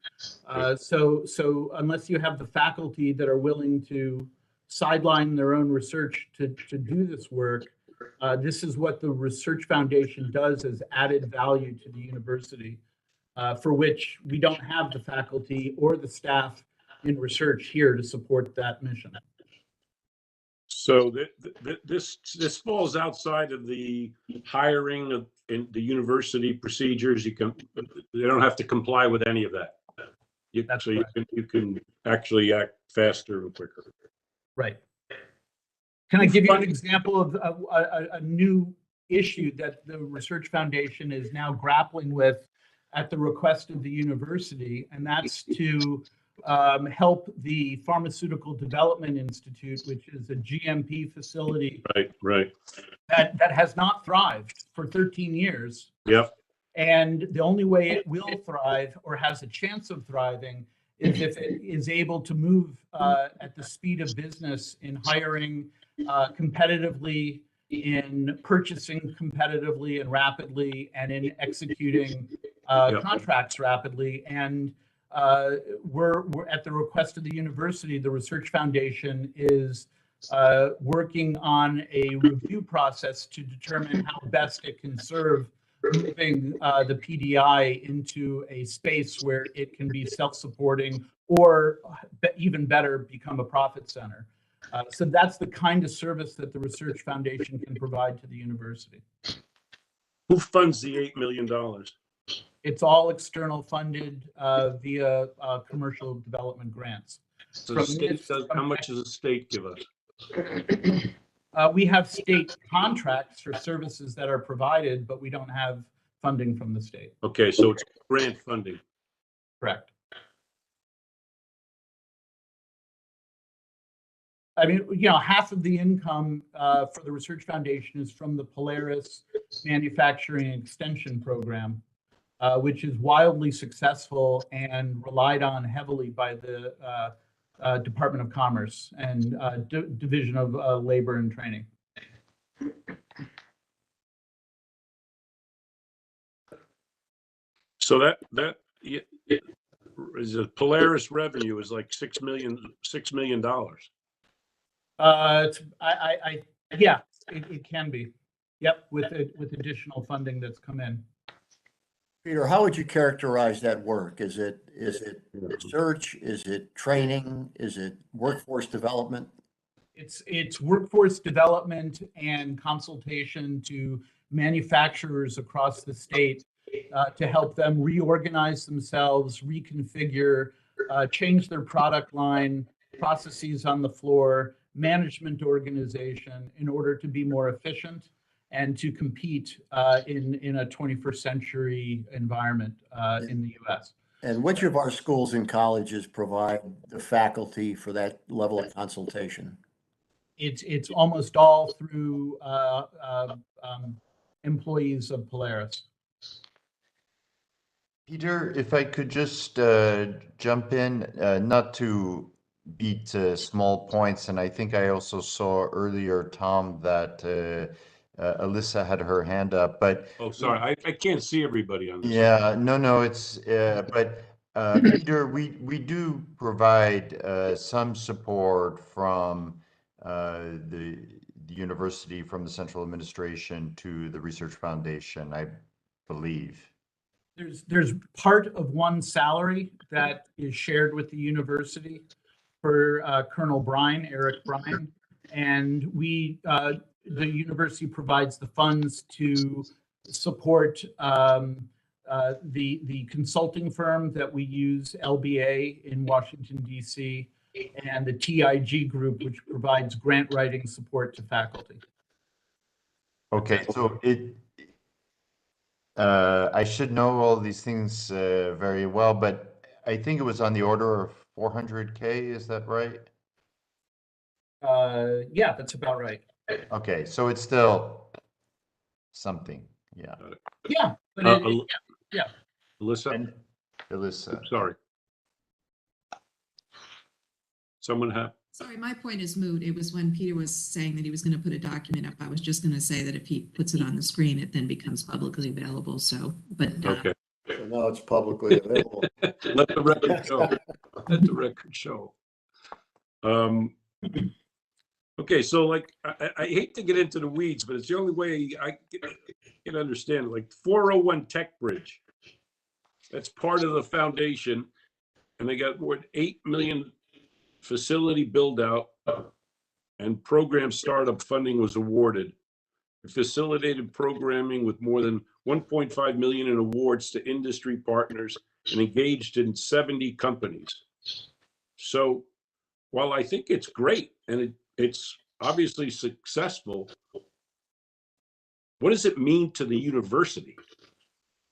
So unless you have the faculty that are willing to sideline their own research to do this work, this is what the Research Foundation does as added value to the university, for which we don't have the faculty or the staff in research here to support that mission. So this falls outside of the hiring of in the university procedures. They don't have to comply with any of that. That's So correct. you can actually act faster and quicker. Right. Can I give you an example of a new issue that the Research Foundation is now grappling with at the request of the university, and that's to help the Pharmaceutical Development Institute, which is a GMP facility Right. that has not thrived for 13 years. Yep. And the only way it will thrive or has a chance of thriving is if it is able to move at the speed of business in hiring competitively, in purchasing competitively and rapidly, and in executing contracts rapidly. And we're at the request of the university, the Research Foundation is working on a review process to determine how best it can serve moving the PDI into a space where it can be self-supporting or even better, become a profit center. So that's the kind of service that the Research Foundation can provide to the university. Who funds the $8 million? It's all external funded via commercial development grants. So the state does, how much does the state give us? We have state contracts for services that are provided, but we don't have funding from the state. Okay, so it's grant funding. Correct. I mean, half of the income for the Research Foundation is from the Polaris Manufacturing Extension Program, which is wildly successful and relied on heavily by the Department of Commerce and Division of Labor and Training. So that is a Polaris revenue is like $6 million. Yeah, it can be. Yep, with additional funding that's come in. Peter, how would you characterize that work? Is it research? Is it training? Is it workforce development? It's workforce development and consultation to manufacturers across the state to help them reorganize themselves, reconfigure, change their product line, processes on the floor, management organization in order to be more efficient and to compete in a 21st century environment in the U.S. And which of our schools and colleges provide the faculty for that level of consultation? It's almost all through employees of Polaris. Peter, if I could just jump in, not to beat small points, and I think I also saw earlier, Tom, that Alyssa had her hand up, but Oh, sorry, I can't see everybody on this. yeah, no, it's but Peter, we do provide some support from the university, from the central administration to the Research Foundation, I believe. There's part of one salary that is shared with the university for Colonel Brine, Eric Brine, and we the university provides the funds to support the consulting firm that we use, LBA in Washington, D.C., and the TIG group, which provides grant writing support to faculty. Okay, so I should know all these things very well, but I think it was on the order of 400K, is that right? Yeah, that's about right. Okay, so it's still something, yeah. Yeah, but Alyssa, And Alyssa, sorry. Someone have, Sorry, my point is moot. It was when Peter was saying that he was going to put a document up. I was just going to say that if he puts it on the screen, it then becomes publicly available. So, but okay. So now it's publicly available. Let the record show. Let the record show. Okay, so like, I hate to get into the weeds, but it's the only way I can understand, like 401 Tech Bridge. That's part of the foundation, and they got more than 8 million facility build out and program startup funding was awarded. It facilitated programming with more than 1.5 million in awards to industry partners and engaged in 70 companies. So while I think it's great and it's obviously successful, what does it mean to the university?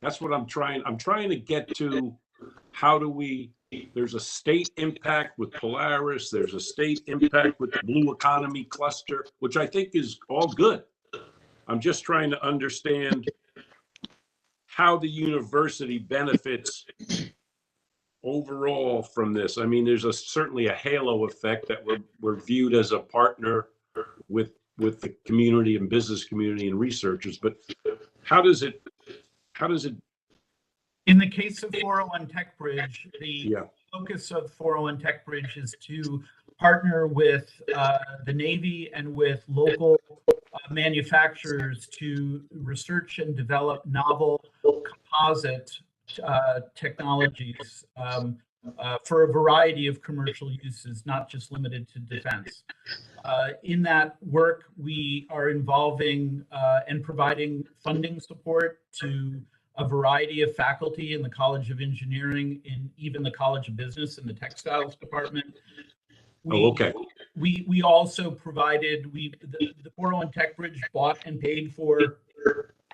That's what I'm trying to get to. How do we, there's a state impact with Polaris, there's a state impact with the Blue Economy Cluster, which I think is all good. I'm just trying to understand how the university benefits overall from this. I mean, there's certainly a halo effect that we're viewed as a partner with the community and business community and researchers, but how does it in the case of 401 Tech Bridge, the yeah, focus of 401 Tech Bridge is to partner with the Navy and with local manufacturers to research and develop novel composite technologies for a variety of commercial uses, not just limited to defense. In that work, we are involving and providing funding support to a variety of faculty in the College of Engineering, in even the College of Business and the Textiles Department. okay. We also provided, the 401 Tech Bridge bought and paid for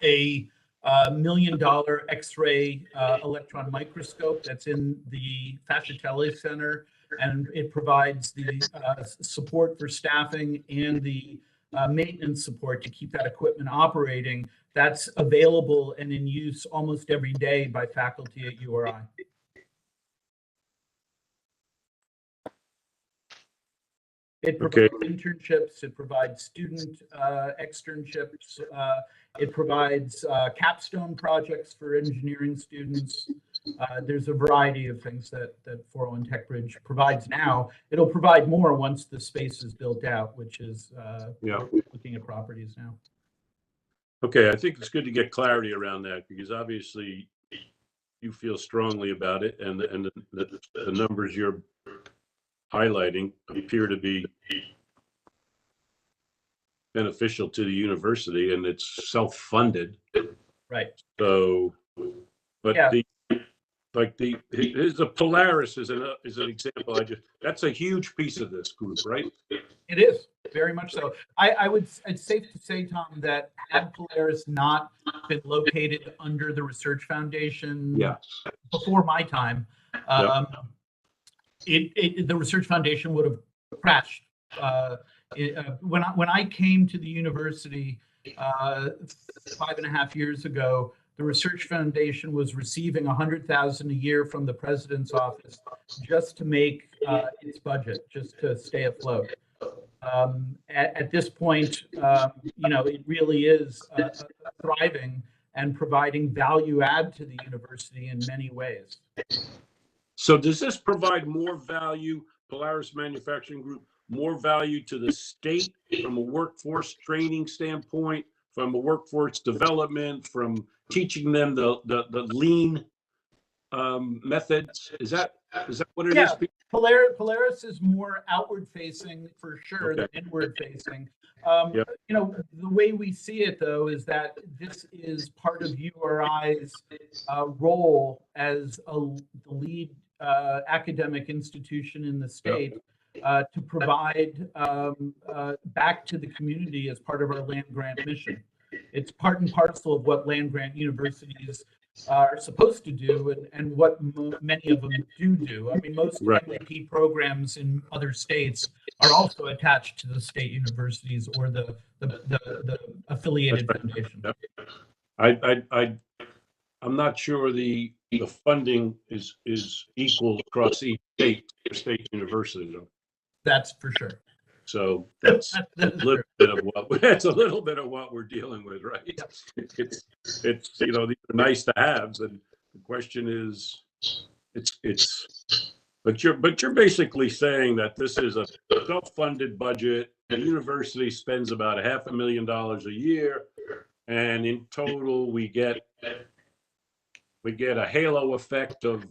a $1 million X-ray electron microscope that's in the Fascitelli Center, and it provides the support for staffing and the maintenance support to keep that equipment operating. That's available and in use almost every day by faculty at URI. It provides internships, it provides student externships, it provides capstone projects for engineering students. There's a variety of things that 401 Tech Bridge provides now. It'll provide more once the space is built out, which is looking at properties now. Okay, I think it's good to get clarity around that because obviously you feel strongly about it, and the numbers you're highlighting appear to be beneficial to the university, and it's self-funded. Right. So, but Yeah. here's the Polaris is an example. That's a huge piece of this group, right? It is very much so. It's safe to say, Tom, that had Polaris not been located under the Research Foundation before my time, the Research Foundation would have crashed. When I came to the university 5.5 years ago, the Research Foundation was receiving $100,000 a year from the president's office just to make its budget, just to stay afloat. At this point, it really is thriving and providing value add to the university in many ways. So does this provide more value, Polaris Manufacturing Group, more value to the state from a workforce training standpoint, from a workforce development, from teaching them the lean methods? Is that what it is? Polaris is more outward facing for sure than inward facing. Yep. You know, the way we see it though is that this is part of URI's role as the lead academic institution in the state to provide back to the community as part of our land grant mission. It's part and parcel of what land grant universities are supposed to do and what many of them do. I mean, most Right. MVP programs in other states are also attached to the state universities or the affiliated That's right. foundations. I'm not sure the funding is equal across each state university though. That's for sure. So that's a little bit of what we're dealing with, right? It's you know, these are nice to haves, and the question is, but you're basically saying that this is a self-funded budget. The university spends about $500,000 a year, and in total we get a halo effect of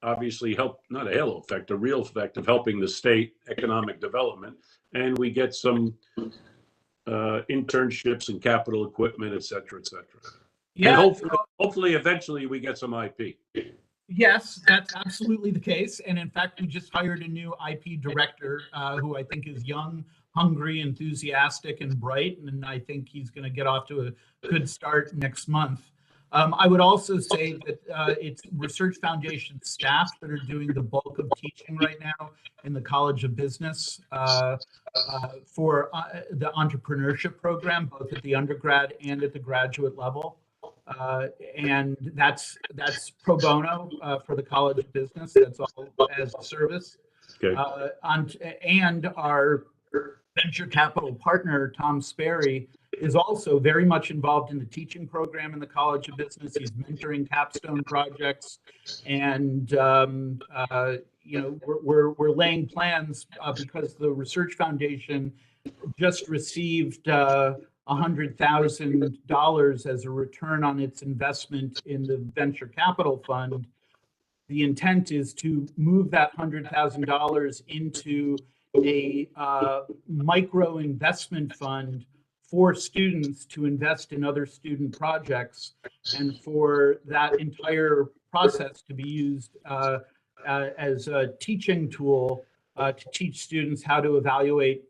obviously not a halo effect, a real effect of helping the state economic development. And we get some internships and capital equipment, et cetera, et cetera. Yeah. And hopefully, eventually, we get some IP. Yes, that's absolutely the case. And in fact, we just hired a new IP director who I think is young, hungry, enthusiastic, and bright. And I think he's going to get off to a good start next month. I would also say that it's Research Foundation staff that are doing the bulk of teaching right now in the College of Business for the entrepreneurship program, both at the undergrad and at the graduate level. And that's pro bono for the College of Business. That's all as a service. Okay. And our venture capital partner, Tom Sperry, is also very much involved in the teaching program in the College of Business. He's mentoring capstone projects, and you know, we're laying plans because the Research Foundation just received $100,000 as a return on its investment in the venture capital fund. The intent is to move that $100,000 into a micro investment fund for students to invest in other student projects, and for that entire process to be used as a teaching tool to teach students how to evaluate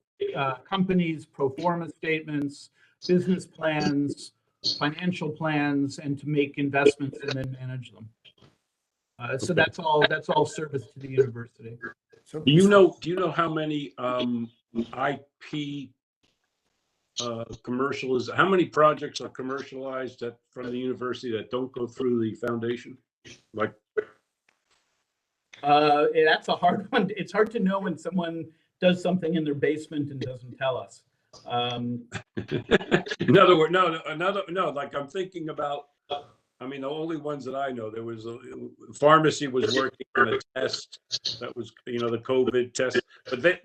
companies, pro forma statements, business plans, financial plans, and to make investments and then manage them. So that's all service to the university. So, Do you know how many IP how many projects are commercialized from the university that don't go through the foundation? Like, that's a hard one. It's hard to know when someone does something in their basement and doesn't tell us. in other words, no. Like I'm thinking about. I mean, the only ones that I know, there was a pharmacy was working on a test that was, you know, the COVID test, but they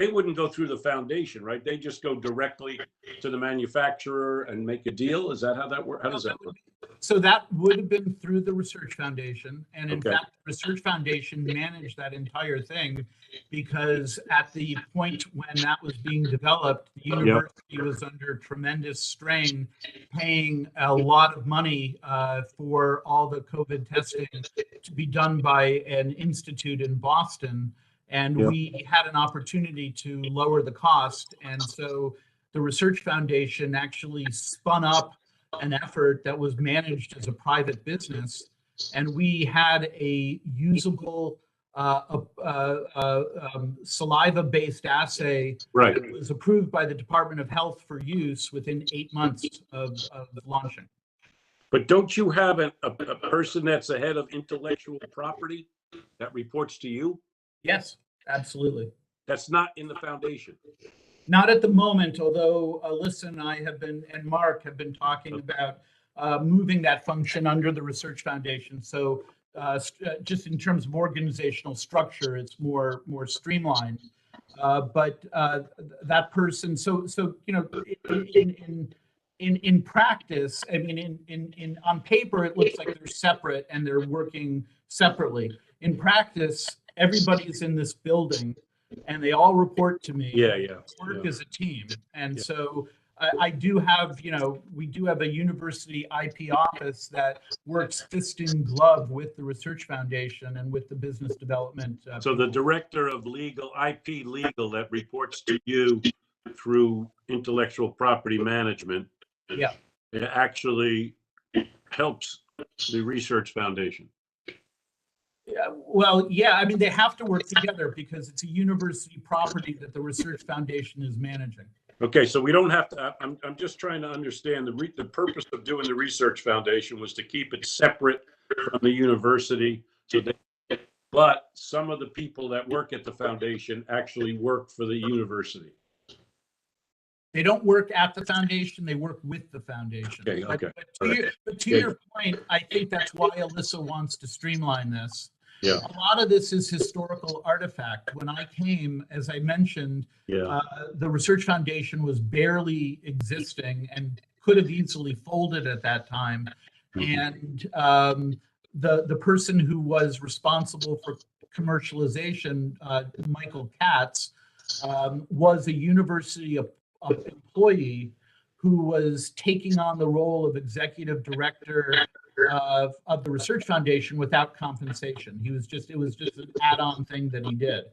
wouldn't go through the foundation, right? They just go directly to the manufacturer and make a deal. Is that how that works? How does that work? So that would have been through the Research Foundation. And in Okay. fact, the Research Foundation managed that entire thing because at the point when that was being developed, the university was under tremendous strain, paying a lot of money for all the COVID testing to be done by an institute in Boston. And we had an opportunity to lower the cost. And so the Research Foundation actually spun up an effort that was managed as a private business. And we had a usable saliva-based assay Right. that was approved by the Department of Health for use within 8 months of launching. But don't you have a person that's the head of intellectual property that reports to you? Yes, absolutely. That's not in the foundation. Not at the moment, although Alyssa and I and Mark have been talking about moving that function under the Research Foundation. So just in terms of organizational structure, it's more streamlined. But that person, so you know, in practice, I mean, on paper, it looks like they're separate and they're working separately. In practice, everybody's in this building and they all report to me. Yeah, yeah. Work yeah. as a team. And Yeah. so I do have, we do have a university IP office that works fist in glove with the Research Foundation and with the business development. So the people. director of IP legal that reports to you through intellectual property management. Yeah. It actually helps the Research Foundation. Yeah, well, yeah, I mean, they have to work together because it's a university property that the Research Foundation is managing. Okay, so we don't have to, I'm just trying to understand the purpose of doing the Research Foundation was to keep it separate from the university. But some of the people that work at the foundation actually work for the university. They don't work at the foundation, they work with the foundation. Okay, okay. But to your point, I think that's why Alyssa wants to streamline this. Yeah. A lot of this is historical artifact. When I came, as I mentioned, Yeah. the Research Foundation was barely existing and could have easily folded at that time. And the person who was responsible for commercialization, Michael Katz, was a university employee who was taking on the role of executive director of the Research Foundation without compensation. It was just an add-on thing that he did.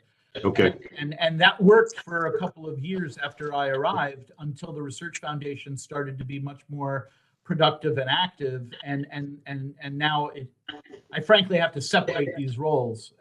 Okay. And that worked for a couple of years after I arrived until the Research Foundation started to be much more productive and active. And now I frankly have to separate these roles.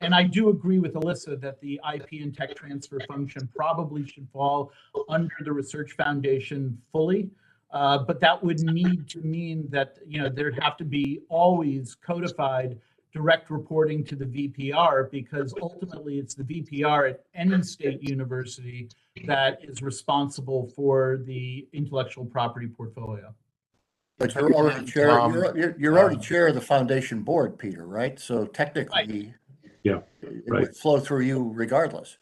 And I do agree with Alyssa that the IP and tech transfer function probably should fall under the Research Foundation fully. But that would need to mean that, there'd have to be always codified direct reporting to the VPR, because ultimately it's the VPR at any state university that is responsible for the intellectual property portfolio. But you're already chair, you're already chair of the foundation board, Peter, right? So technically, Yeah, it right. would flow through you regardless.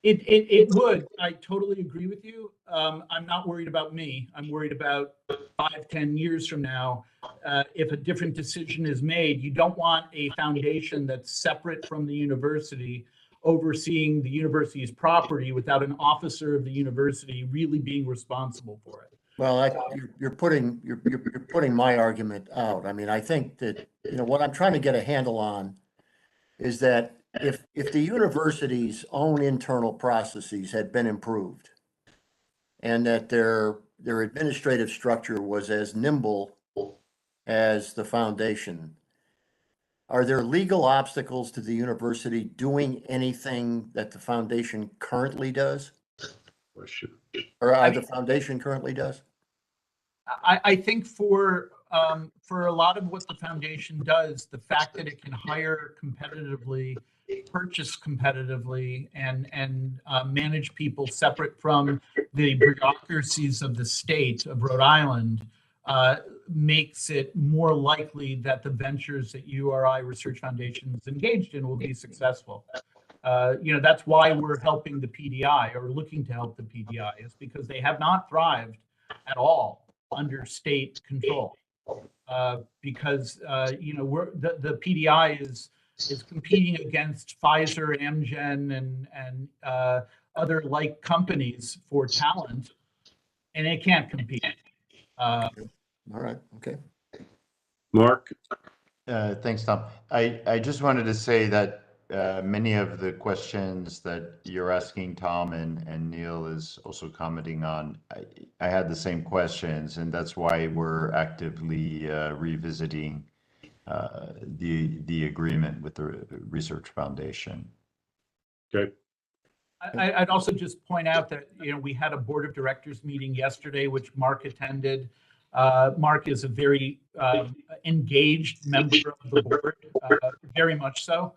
It would. I totally agree with you. I'm not worried about me. I'm worried about 5-10 years from now. If a different decision is made, you don't want a foundation that's separate from the university overseeing the university's property without an officer of the university really being responsible for it. Well, you're putting my argument out. I mean, I think that, what I'm trying to get a handle on is that if the university's own internal processes had been improved and that their administrative structure was as nimble as the foundation, are there legal obstacles to the university doing anything that the foundation currently does? Or the foundation currently does? I think for a lot of what the foundation does, the fact that it can hire competitively, purchase competitively, and manage people separate from the bureaucracies of the state of Rhode Island makes it more likely that the ventures that URI Research Foundation is engaged in will be successful. That's why we're helping the PDI, or looking to help the PDI, is because they have not thrived at all under state control. Because the PDI is competing against Pfizer, Amgen, and other like companies for talent, and it can't compete. All right. Okay. Mark? Thanks, Tom. I just wanted to say that many of the questions that you're asking, Tom, and Neil is also commenting on, I had the same questions, and that's why we're actively revisiting the agreement with the Research Foundation. Okay. I'd also just point out that, we had a board of directors meeting yesterday, which Mark attended. Mark is a very engaged member of the board, very much so.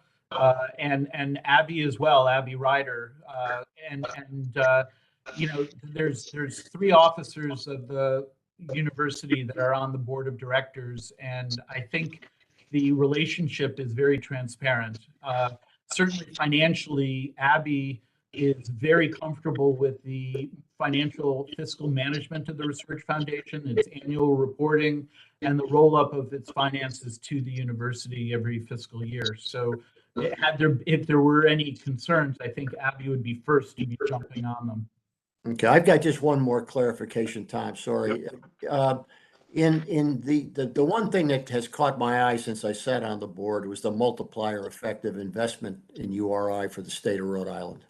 And Abby as well, Abby Ryder. There's 3 officers of the university that are on the board of directors. And I think the relationship is very transparent. Certainly financially, Abby is very comfortable with the financial fiscal management of the Research Foundation, its annual reporting, and the roll-up of its finances to the university every fiscal year. So, If there were any concerns, I think Abby would be first to be jumping on them. Okay, I've got just one more clarification, Tom, sorry. In the one thing that has caught my eye since I sat on the board was the multiplier effect of investment in URI for the state of Rhode Island.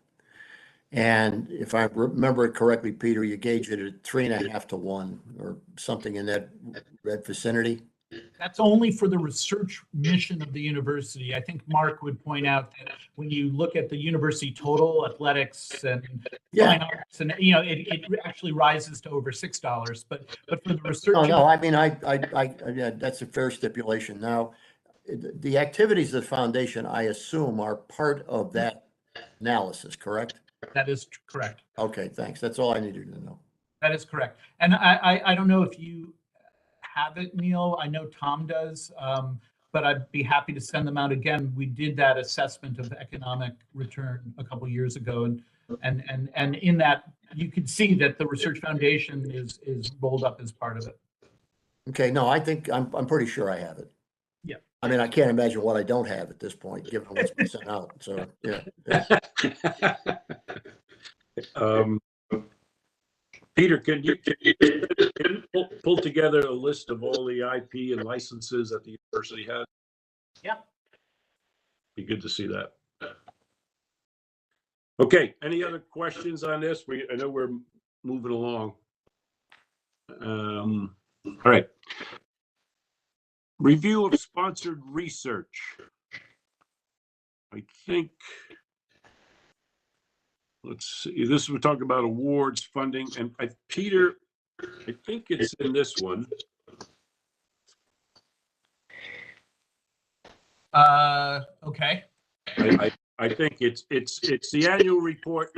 And if I remember it correctly, Peter, you gauge it at 3.5 to 1 or something in that vicinity. That's only for the research mission of the university. I think Mark would point out that when you look at the university total, athletics and fine arts, and it actually rises to over $6. But for the research, No, I mean, yeah, that's a fair stipulation. Now, the activities of the foundation, I assume, are part of that analysis, correct? that is correct. Okay, thanks. That's all I needed to know. That is correct. And I don't know if you have it, Neil. I know Tom does, but I'd be happy to send them out again. We did that assessment of economic return a couple years ago, and in that you can see that the Research Foundation is rolled up as part of it. Okay, no, I think I'm pretty sure I have it. Yeah. I mean, I can't imagine what I don't have at this point, given what's been sent out. So, yeah. Peter, can you pull together a list of all the IP and licenses that the university has? Yeah. Be good to see that. Okay, any other questions on this? I know we're moving along. All right. Review of sponsored research. I think, let's see, this we're talking about awards, funding, and Peter, I think it's in this one. Okay. I think it's the annual report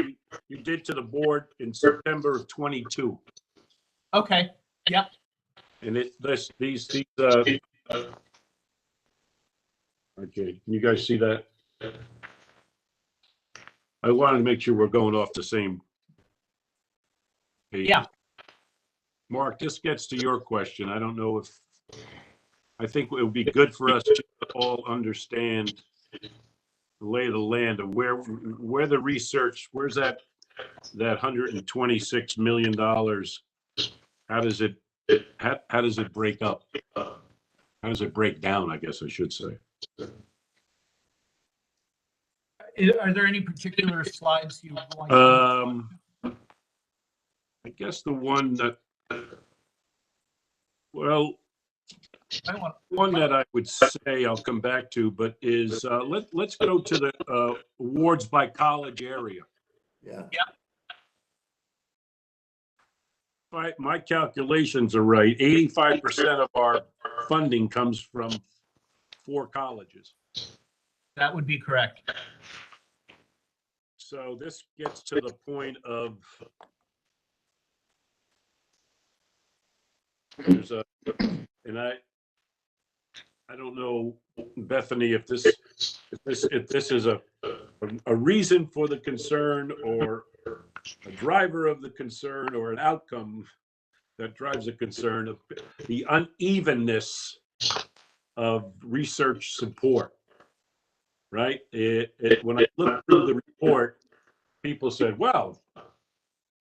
you did to the board in September of 22. Okay. Yeah. And these okay, can you guys see that? I wanted to make sure we're going off the same page. Yeah. Mark, this gets to your question. I don't know if, I think it would be good for us to all understand the lay of the land of where the research, where's that $126 million? How does it break up? How does it break down, I guess I should say. Are there any particular slides you would like to? I guess the one that, well, one that I would say I'll come back to, but is let's go to the awards by college area. Yeah. My calculations are right. 85% of our funding comes from 4 colleges. That would be correct. So this gets to the point of there's a, and I don't know, Bethany, if this is a reason for the concern or a driver of the concern or an outcome that drives a concern of the unevenness of research support. Right? When I looked through the report, people said, well,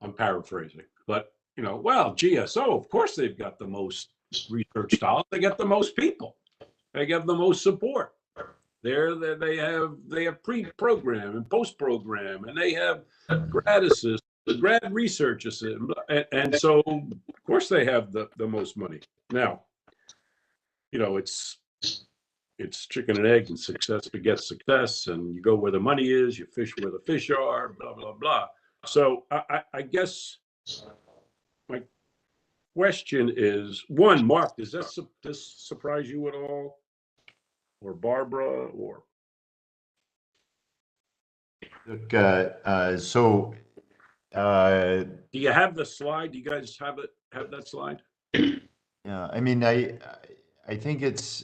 I'm paraphrasing, but well, GSO, of course they've got the most research dollars. They get the most people. They get the most support. They have pre-program and post-program, and they have grad research assistant, and so of course they have the most money. Now, it's chicken and egg, and success begets success, and you go where the money is, you fish where the fish are, blah, blah, blah. So I guess my question is, one, Mark, does this surprise you at all? Or Barbara, or? Look, Do you have the slide? Do you guys have that slide? yeah, I mean, I think it's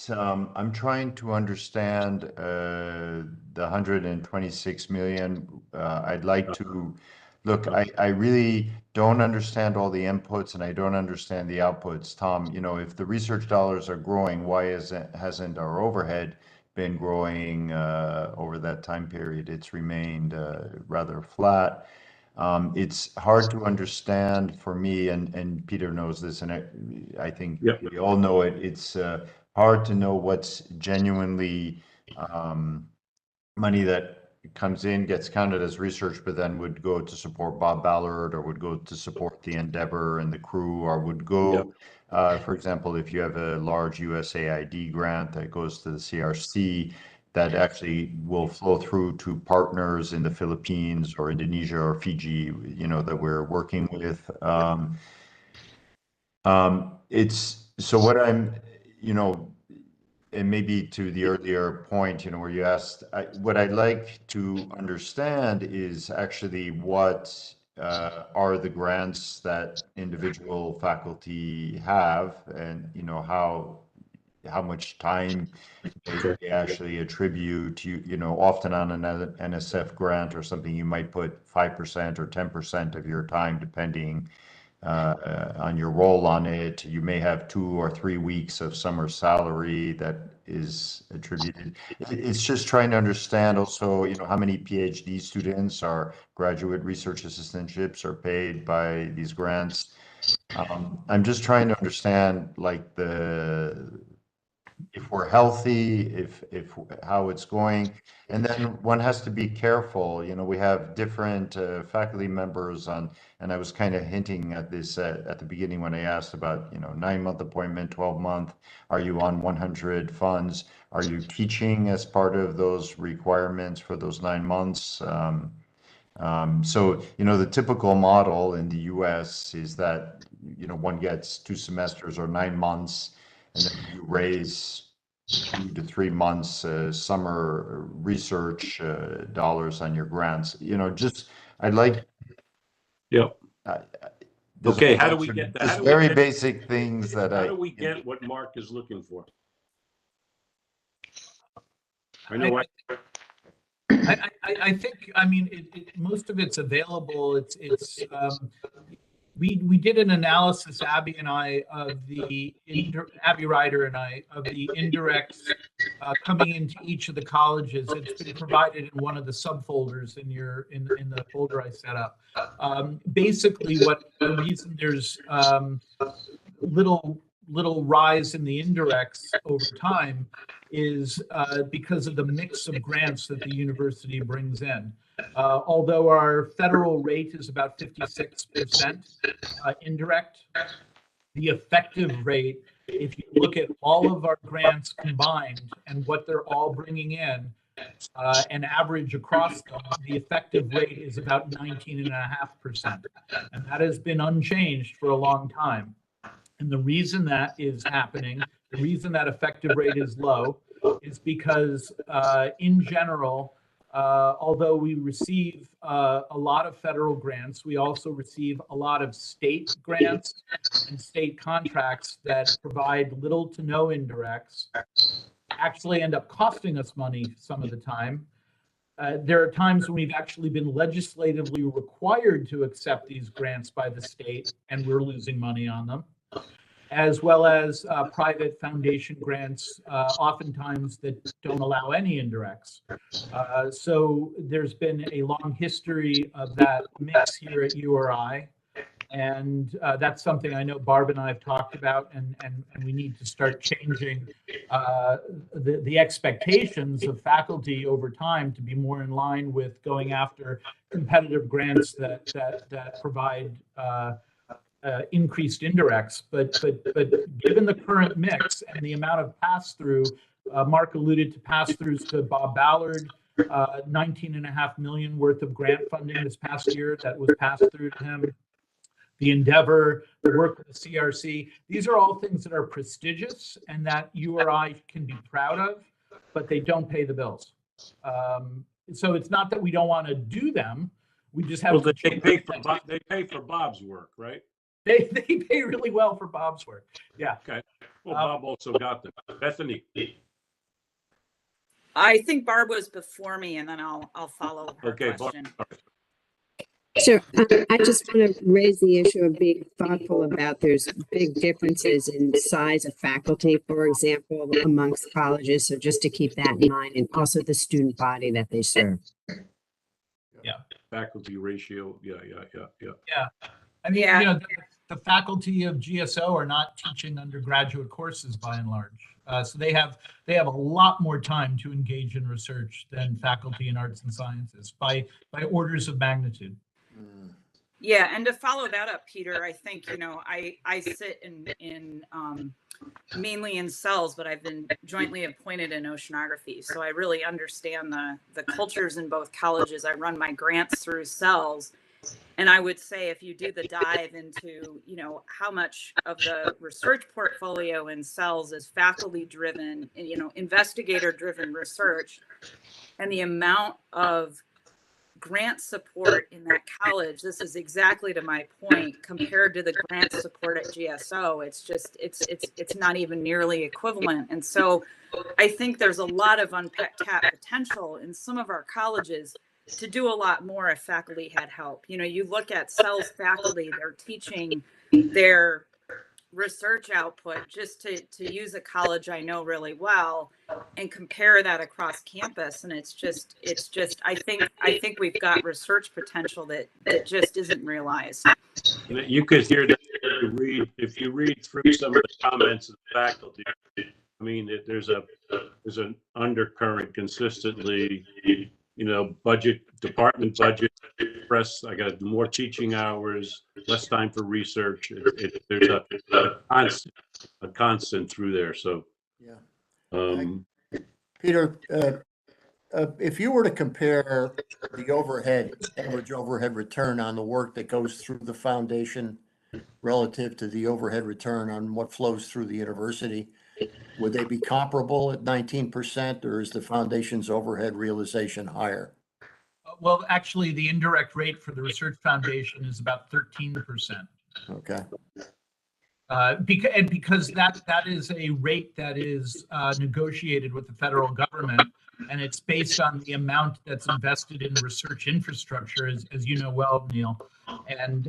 I'm trying to understand the 126 million. I'd like to look, I really don't understand all the inputs and I don't understand the outputs. Tom, if the research dollars are growing, why hasn't our overhead been growing over that time period. It's remained rather flat. It's hard to understand for me, and Peter knows this, and I think Yep. we all know it. It's hard to know what's genuinely money that comes in, gets counted as research, but then would go to support Bob Ballard, or would go to support the Endeavor and the crew, or would go, for example, if you have a large USAID grant that goes to the CRC, that actually will flow through to partners in the Philippines or Indonesia or Fiji, you know, that we're working with. It's so what I'm, you know, and maybe to the earlier point, you know, where you asked, what I'd like to understand is actually what are the grants that individual faculty have, and you know how much time they actually attribute. You know, often on an NSF grant or something, you might put 5% or 10% of your time, depending on your role on it. You may have 2 or 3 weeks of summer salary that is attributed. It's just trying to understand also, you know, how many PhD students or graduate research assistantships are paid by these grants. I'm just trying to understand, like, if we're healthy, if how it's going. And then one has to be careful, you know, we have different faculty members on, and I was kind of hinting at this at the beginning when I asked about, you know, 9-month appointment, 12-month, are you on 100 funds? Are you teaching as part of those requirements for those 9 months? So, you know, the typical model in the US is that, you know, one gets 2 semesters or 9 months, and then you raise 2 to 3 months summer research dollars on your grants. You know, just I'd like. Yep. Okay, how do we get that? Just very basic things that How do we get what Mark is looking for? I know I think, I mean, most of it's available. We did an analysis, Abby and I, of Abby Ryder and I, of the indirects coming into each of the colleges. It's been provided in one of the subfolders in the folder I set up. Basically, what the reason there's little rise in the indirects over time is because of the mix of grants that the university brings in. Although our federal rate is about 56% indirect, the effective rate, if you look at all of our grants combined and what they're all bringing in, and average across them, the effective rate is about 19.5%. And that has been unchanged for a long time. And the reason that is happening, the reason that effective rate is low, is because in general, although we receive a lot of federal grants, we also receive a lot of state grants and state contracts that provide little to no indirects, actually end up costing us money some of the time. There are times when we've actually been legislatively required to accept these grants by the state, and we're losing money on them, as well as private foundation grants, oftentimes that don't allow any indirects. So there's been a long history of that mix here at URI. And that's something I know Barb and I have talked about, and we need to start changing the expectations of faculty over time to be more in line with going after competitive grants that provide increased indirects. But given the current mix and the amount of pass-through, Mark alluded to pass-throughs to Bob Ballard, $19.5 million worth of grant funding this past year that was passed through to him. The Endeavor, the work with the CRC, these are all things that are prestigious and that URI can be proud of, but they don't pay the bills. So it's not that we don't want to do them. We just have to they pay for Bob's work, right? They pay really well for Bob's work. Yeah. Okay. Well, Bob also got them. Bethany. I think Barb was before me, and then I'll follow her Okay, question. Barb. Sure. I just want to raise the issue of being thoughtful about there's big differences in size of faculty, for example, amongst colleges. So just to keep that in mind, and also the student body that they serve. Faculty ratio, yeah. I mean, Yeah. you know, the faculty of GSO are not teaching undergraduate courses by and large. So they have a lot more time to engage in research than faculty in arts and sciences by orders of magnitude. Yeah, and to follow that up, Peter, I think, you know, I sit in mainly in cells, but I've been jointly appointed in oceanography. So I really understand the cultures in both colleges. I run my grants through cells. And I would say if you do the dive into, you know, how much of the research portfolio in cells is faculty driven, you know, investigator driven research, and the amount of grant support in that college, this is exactly to my point, compared to the grant support at GSO, it's just, it's not even nearly equivalent. And so I think there's a lot of untapped potential in some of our colleges to do a lot more if faculty had help. You know, you look at cells faculty, they're teaching their research output, just to use a college I know really well and compare that across campus. And it's just, I think we've got research potential that just isn't realized. You could hear that if you read through some of the comments of the faculty. I mean, there's an undercurrent consistently, you know, department budget, press, I got more teaching hours, less time for research. There's a constant through there. So, Yeah. Peter, if you were to compare the average overhead return on the work that goes through the foundation relative to the overhead return on what flows through the university, would they be comparable at 19%, or is the foundation's overhead realization higher? Well, actually, the indirect rate for the Research Foundation is about 13%. Okay. Because that is a rate that is negotiated with the federal government, and it's based on the amount that's invested in research infrastructure, as you know well, Neil. And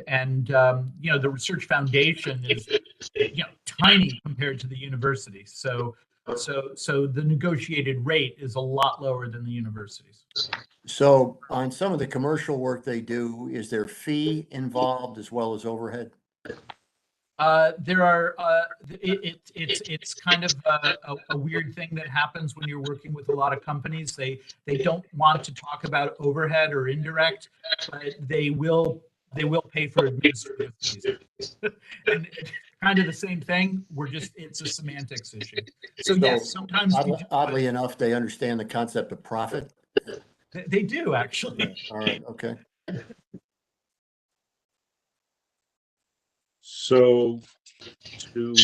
you know, the Research Foundation is, you know, tiny compared to the university. So the negotiated rate is a lot lower than the universities. So on some of the commercial work they do, is there fee involved as well as overhead? There are, it's kind of a weird thing that happens when you're working with a lot of companies. They don't want to talk about overhead or indirect, but they will pay for administrative fees. And it's kind of the same thing. It's a semantics issue. So yes, sometimes oddly enough, they understand the concept of profit. They do actually. All right. Okay. So to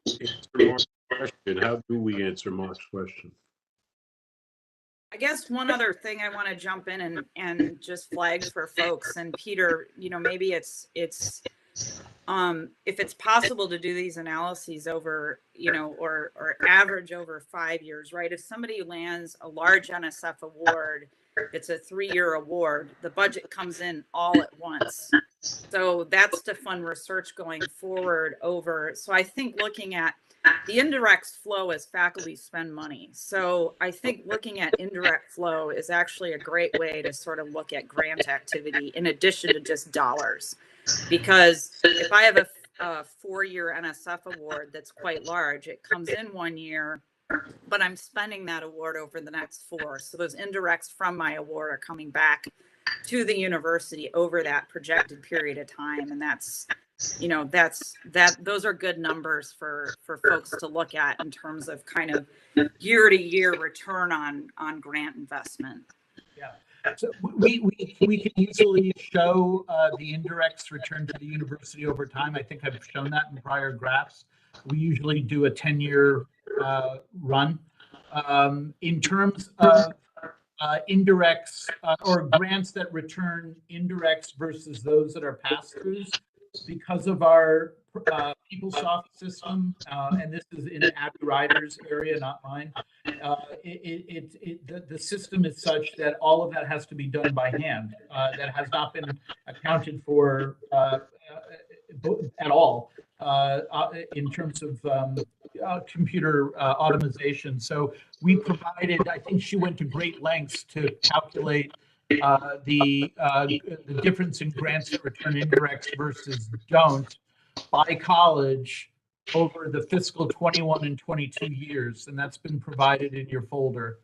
answer Mark's question, how do we answer Mark's question? I guess one other thing I want to jump in and just flag for folks, and Peter, you know, maybe it's if it's possible to do these analyses over, you know, or average over 5 years, right? If somebody lands a large NSF award, it's a 3-year award, the budget comes in all at once. So that's to fund research going forward over. So I think looking at the indirect flow as faculty spend money. So I think looking at indirect flow is actually a great way to sort of look at grant activity in addition to just dollars. Because if I have a 4-year NSF award that's quite large, it comes in 1 year, but I'm spending that award over the next 4. So those indirects from my award are coming back to the university over that projected period of time. And that's, you know, those are good numbers for folks to look at in terms of kind of year to year return on grant investment. Yeah. So we can easily show the indirects return to the university over time. I think I've shown that in prior graphs. We usually do a 10-year run. In terms of indirects or grants that return indirects versus those that are pass-throughs, because of our PeopleSoft system, and this is in Abby Ryder's area, not mine, the system is such that all of that has to be done by hand. That has not been accounted for at all in terms of computer automation. So we provided, I think she went to great lengths to calculate the difference in grants that return indirects versus don't by college over the fiscal 21 and 22 years, and that's been provided in your folder.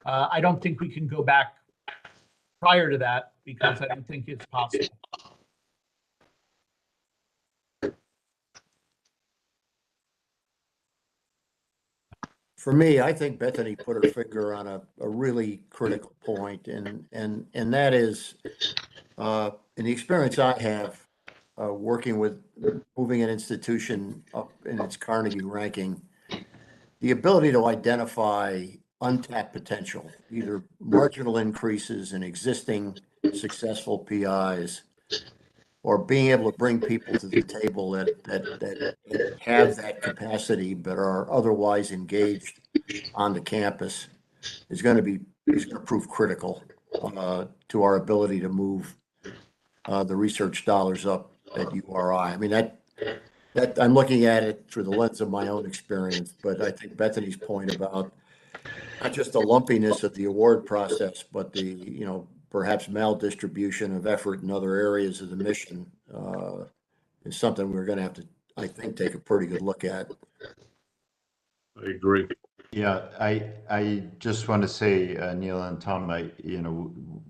I don't think we can go back prior to that because I don't think it's possible. For me, I think Bethany put her finger on a really critical point, and that is, in the experience I have, working with moving an institution up in its Carnegie ranking, the ability to identify untapped potential, either marginal increases in existing successful PIs, or being able to bring people to the table that have that capacity but are otherwise engaged on the campus is going to prove critical to our ability to move the research dollars up at URI. I mean, that I'm looking at it through the lens of my own experience, but I think Bethany's point about not just the lumpiness of the award process, but the, perhaps maldistribution of effort in other areas of the mission is something we're going to have to, I think, take a pretty good look at. I agree. Yeah, I just want to say, Neil and Tom,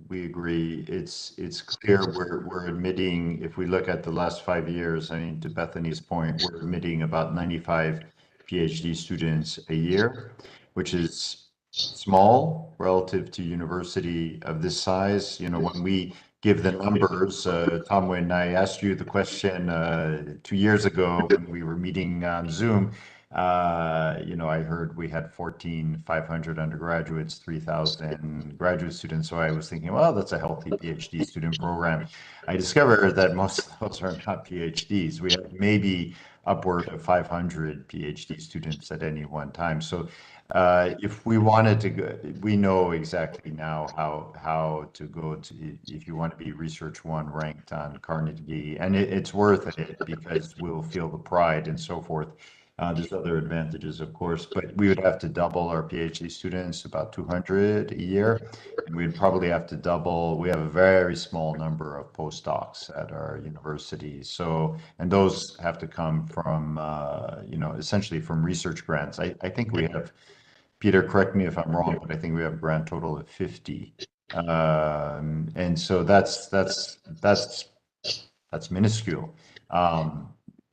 we agree. It's clear we're admitting, if we look at the last 5 years, I mean, to Bethany's point, we're admitting about 95 PhD students a year, which is small relative to university of this size. When we give the numbers, Tom, when I asked you the question 2 years ago when we were meeting on Zoom, I heard we had 14,500 undergraduates, 3,000 graduate students. So I was thinking, well, that's a healthy PhD student program. I discovered that most of those are not PhDs. We have maybe upward of 500 PhD students at any one time. So if we wanted to go, we know exactly now how to go to, if you want to be Research One ranked on Carnegie, and it's worth it because we'll feel the pride and so forth. There's other advantages, of course, but we would have to double our PhD students, about 200 a year, and we'd probably have to double. We have a very small number of postdocs at our university, and those have to come from, essentially from research grants. I think we have, Peter, correct me if I'm wrong, but I think we have a grand total of 50, and so that's minuscule.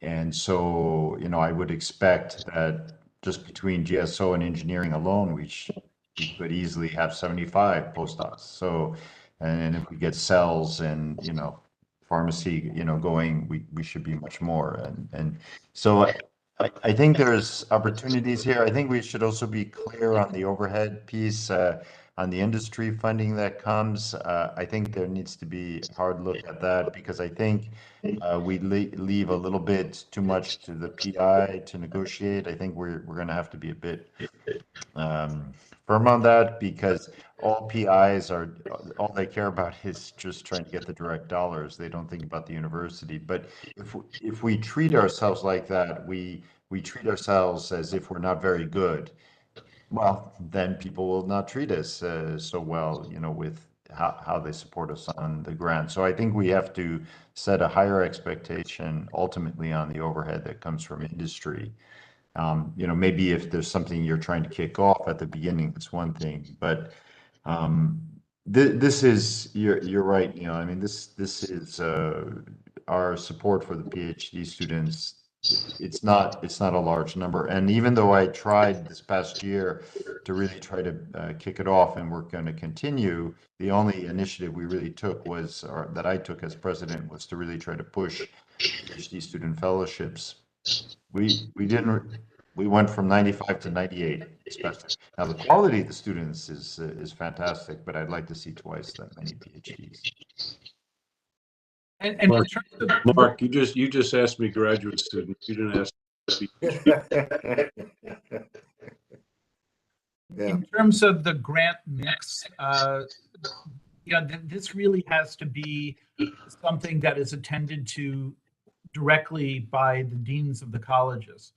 And so, I would expect that just between GSO and engineering alone, we could easily have 75 postdocs. So, and if we get cells and, pharmacy, going, we should be much more. And so I think there's opportunities here. I think we should also be clear on the overhead piece, on the industry funding that comes. I think there needs to be a hard look at that because I think we leave a little bit too much to the PI to negotiate. I think we're going to have to be a bit firm on that because all PIs all they care about is just trying to get the direct dollars. They don't think about the university. But if we treat ourselves like that, we treat ourselves as if we're not very good. Well, then people will not treat us so well, with how they support us on the grant. So I think we have to set a higher expectation ultimately on the overhead that comes from industry. Maybe if there's something you're trying to kick off at the beginning, it's one thing, but this is, you're right, I mean, this is our support for the PhD students. It's not a large number. And even though I tried this past year to really try to kick it off, and we're going to continue, the only initiative we really took was, or that I took as president, was to really try to push PhD student fellowships. We went from 95 to 98, especially. Now the quality of the students is fantastic, but I'd like to see twice that many PhDs. And in terms of Mark, you just asked me graduate student. You didn't ask me. Yeah. In terms of the grant mix, this really has to be something that is attended to directly by the deans of the colleges.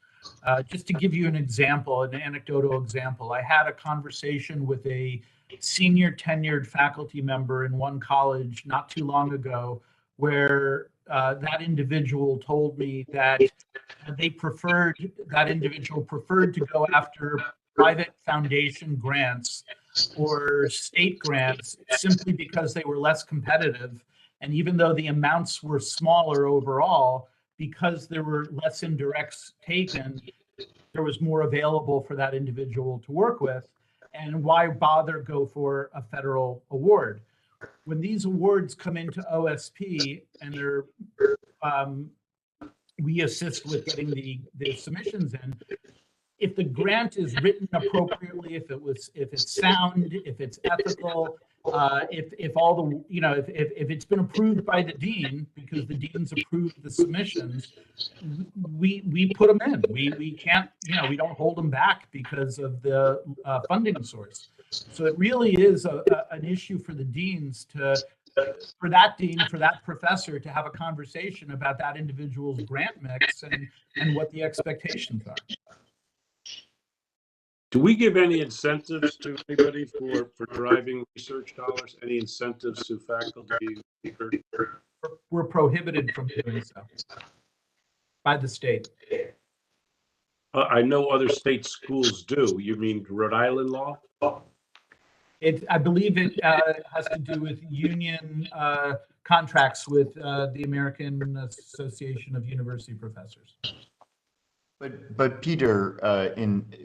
Just to give you an example, an anecdotal example, I had a conversation with a senior tenured faculty member in one college not too long ago, where that individual told me that that individual preferred to go after private foundation grants or state grants simply because they were less competitive. And even though the amounts were smaller overall, because there were less indirects taken, there was more available for that individual to work with. And why bother go for a federal award? When these awards come into OSP and they're we assist with getting the submissions in. If the grant is written appropriately, if it's sound, if it's ethical, if all the, if it's been approved by the dean, because the deans approved the submissions, we put them in. We can't, we don't hold them back because of the funding source. So it really is an issue for the deans for that dean, for that professor to have a conversation about that individual's grant mix and what the expectations are. Do we give any incentives to anybody for driving research dollars? Any incentives to faculty? We're prohibited from doing so by the state. I know other state schools do. You mean Rhode Island law? I believe it has to do with union contracts with the American Association of University Professors. But Peter,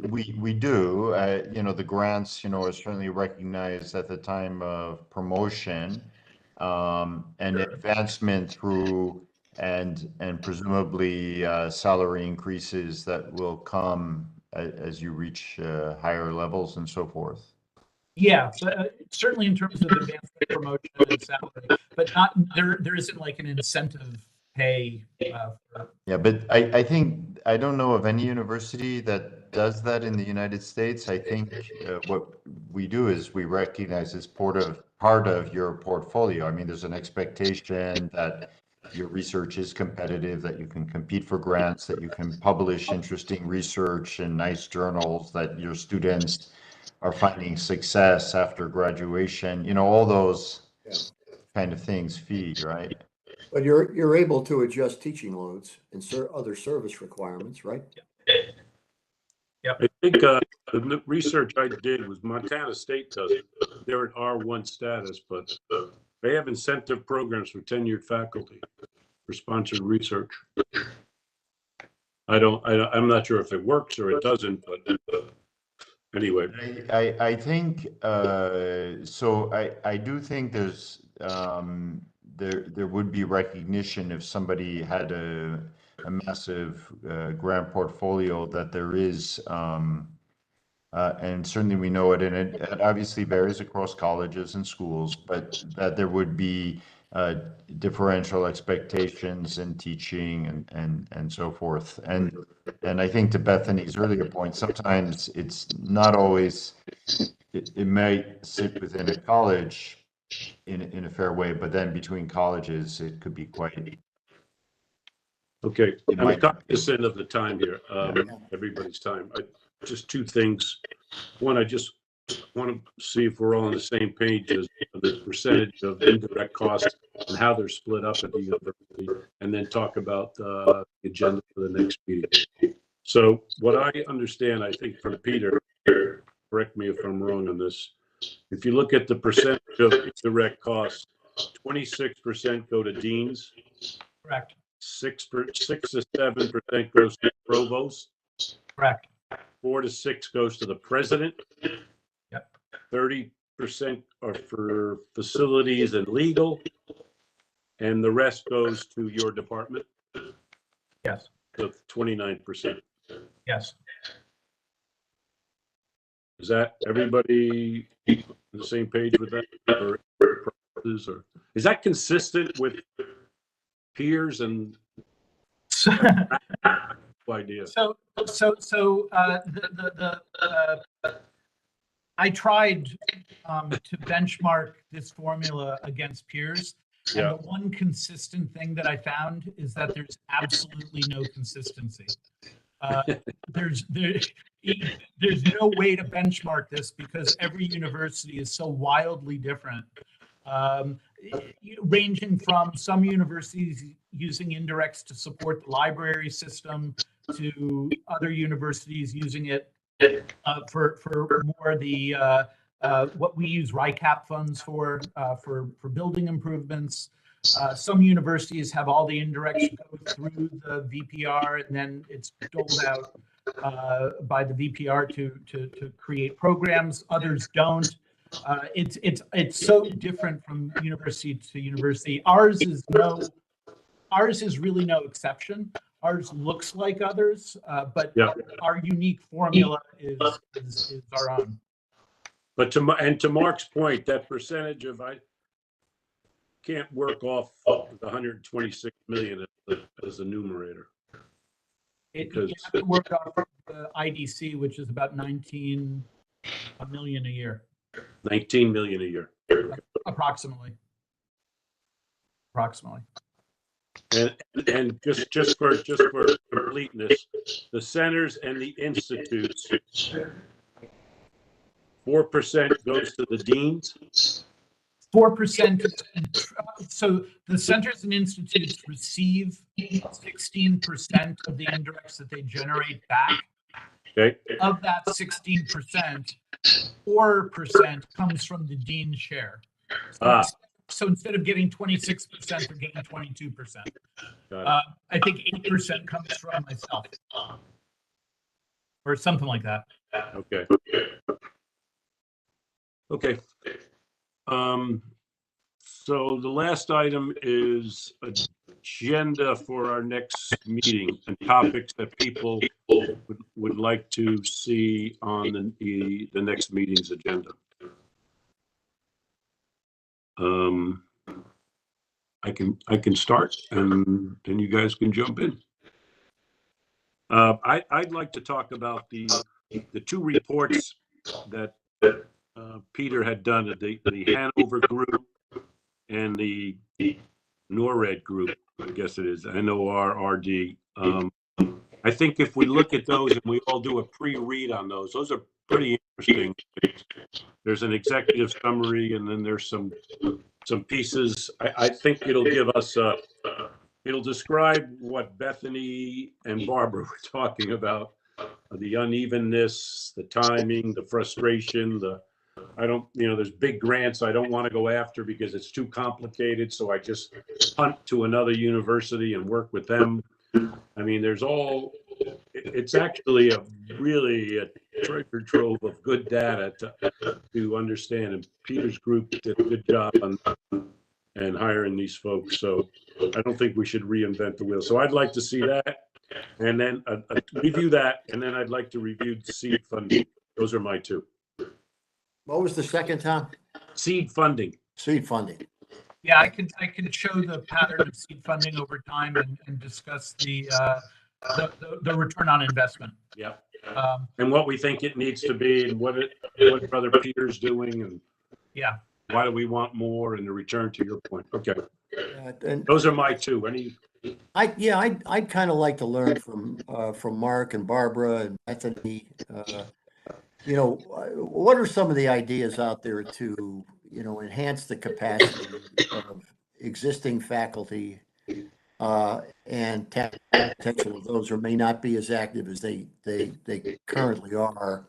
we do, the grants, are certainly recognized at the time of promotion, and advancement through and presumably salary increases that will come as you reach higher levels and so forth. Yeah, but certainly in terms of advancement, promotion, and salary, but not there isn't like an incentive pay. Yeah, but I think I don't know of any university that does that in the United States. I think what we do is we recognize as part of your portfolio. I mean, there's an expectation that your research is competitive, that you can compete for grants, that you can publish interesting research in nice journals, that your students are finding success after graduation. All those kind of things feed, right? But you're able to adjust teaching loads and other service requirements, right? Yep. I think the research I did was Montana State does it. They're at R1 status, but they have incentive programs for tenured faculty for sponsored research. I'm not sure if it works or it doesn't, but anyway. I think so. I do think there's there would be recognition if somebody had a massive grant portfolio that there is, and certainly we know it, and it obviously varies across colleges and schools, but that there would be differential expectations in teaching and so forth. And I think to Bethany's earlier point, sometimes it's not always, it might sit within a college in a fair way, but then between colleges, it could be quite. Okay, It I'm might not be. cognizant of the time here, everybody's time. Just two things. One, I just want to see if we're all on the same page as the percentage of indirect costs and how they're split up at the university, and then talk about the agenda for the next meeting. So what I understand, I think from Peter, correct me if I'm wrong on this, if you look at the percentage of direct costs, 26% go to deans. Correct. 6 to 7% goes to provost. Correct. 4 to 6 goes to the president. Yep. 30% are for facilities and legal, and the rest goes to your department. Yes. So 29%. Yes. Is that everybody on the same page with that? Or is that consistent with peers and idea? So I tried to benchmark this formula against peers. And Yeah. the one consistent thing that I found is that there's absolutely no consistency. There's no way to benchmark this because every university is so wildly different. Ranging from some universities using indirects to support the library system to other universities using it for more the what we use RICAP funds for building improvements. Some universities have all the indirects go through the VPR and then it's doled out by the VPR to create programs. Others don't. It's so different from university to university. Ours is really no exception. Ours looks like others, but Yeah. our unique formula is our own. But to Mark's point, that percentage of I can't work off the 126 million as a numerator. You Because have to work off the IDC, which is about 19 million a year, 19 million a year. approximately. And just for completeness, the centers and the institutes, 4% goes to the deans. 4%. So the centers and institutes receive 16% of the indirects that they generate back. Okay. Of that 16%, 4% comes from the dean's share. So instead of getting 26%, they're getting 22%. I think 8% comes from myself, or something like that. Okay. Okay. So the last item is agenda for our next meeting and topics that people would like to see on the next meeting's agenda. I can start and then you guys can jump in. I'd like to talk about the two reports that Peter had done at the Hanover group and the NORAD group, I guess it is, NORRD. I think if we look at those and we all do a pre-read on those are pretty interesting. There's an executive summary and then there's some pieces. I think it'll give us it'll describe what Bethany and Barbara were talking about, the unevenness, the timing, the frustration, there's big grants I don't want to go after because it's too complicated. So I just hunt to another university and work with them. I mean, it's actually really a treasure trove of good data to understand. And Peter's group did a good job and hiring these folks. So I don't think we should reinvent the wheel. So I'd like to see that and then review that. And then I'd like to review seed funding. Those are my two. What was the second, Tom? Seed funding. Seed funding. Yeah, I can show the pattern of seed funding over time and discuss the return on investment. Yeah. And what we think it needs to be and what Brother Peter's doing and yeah, why do we want more and the return to your point. Okay. And Those are my two. I'd kind of like to learn from Mark and Barbara and Bethany. What are some of the ideas out there to, enhance the capacity of existing faculty and potential of those who may not be as active as they currently are,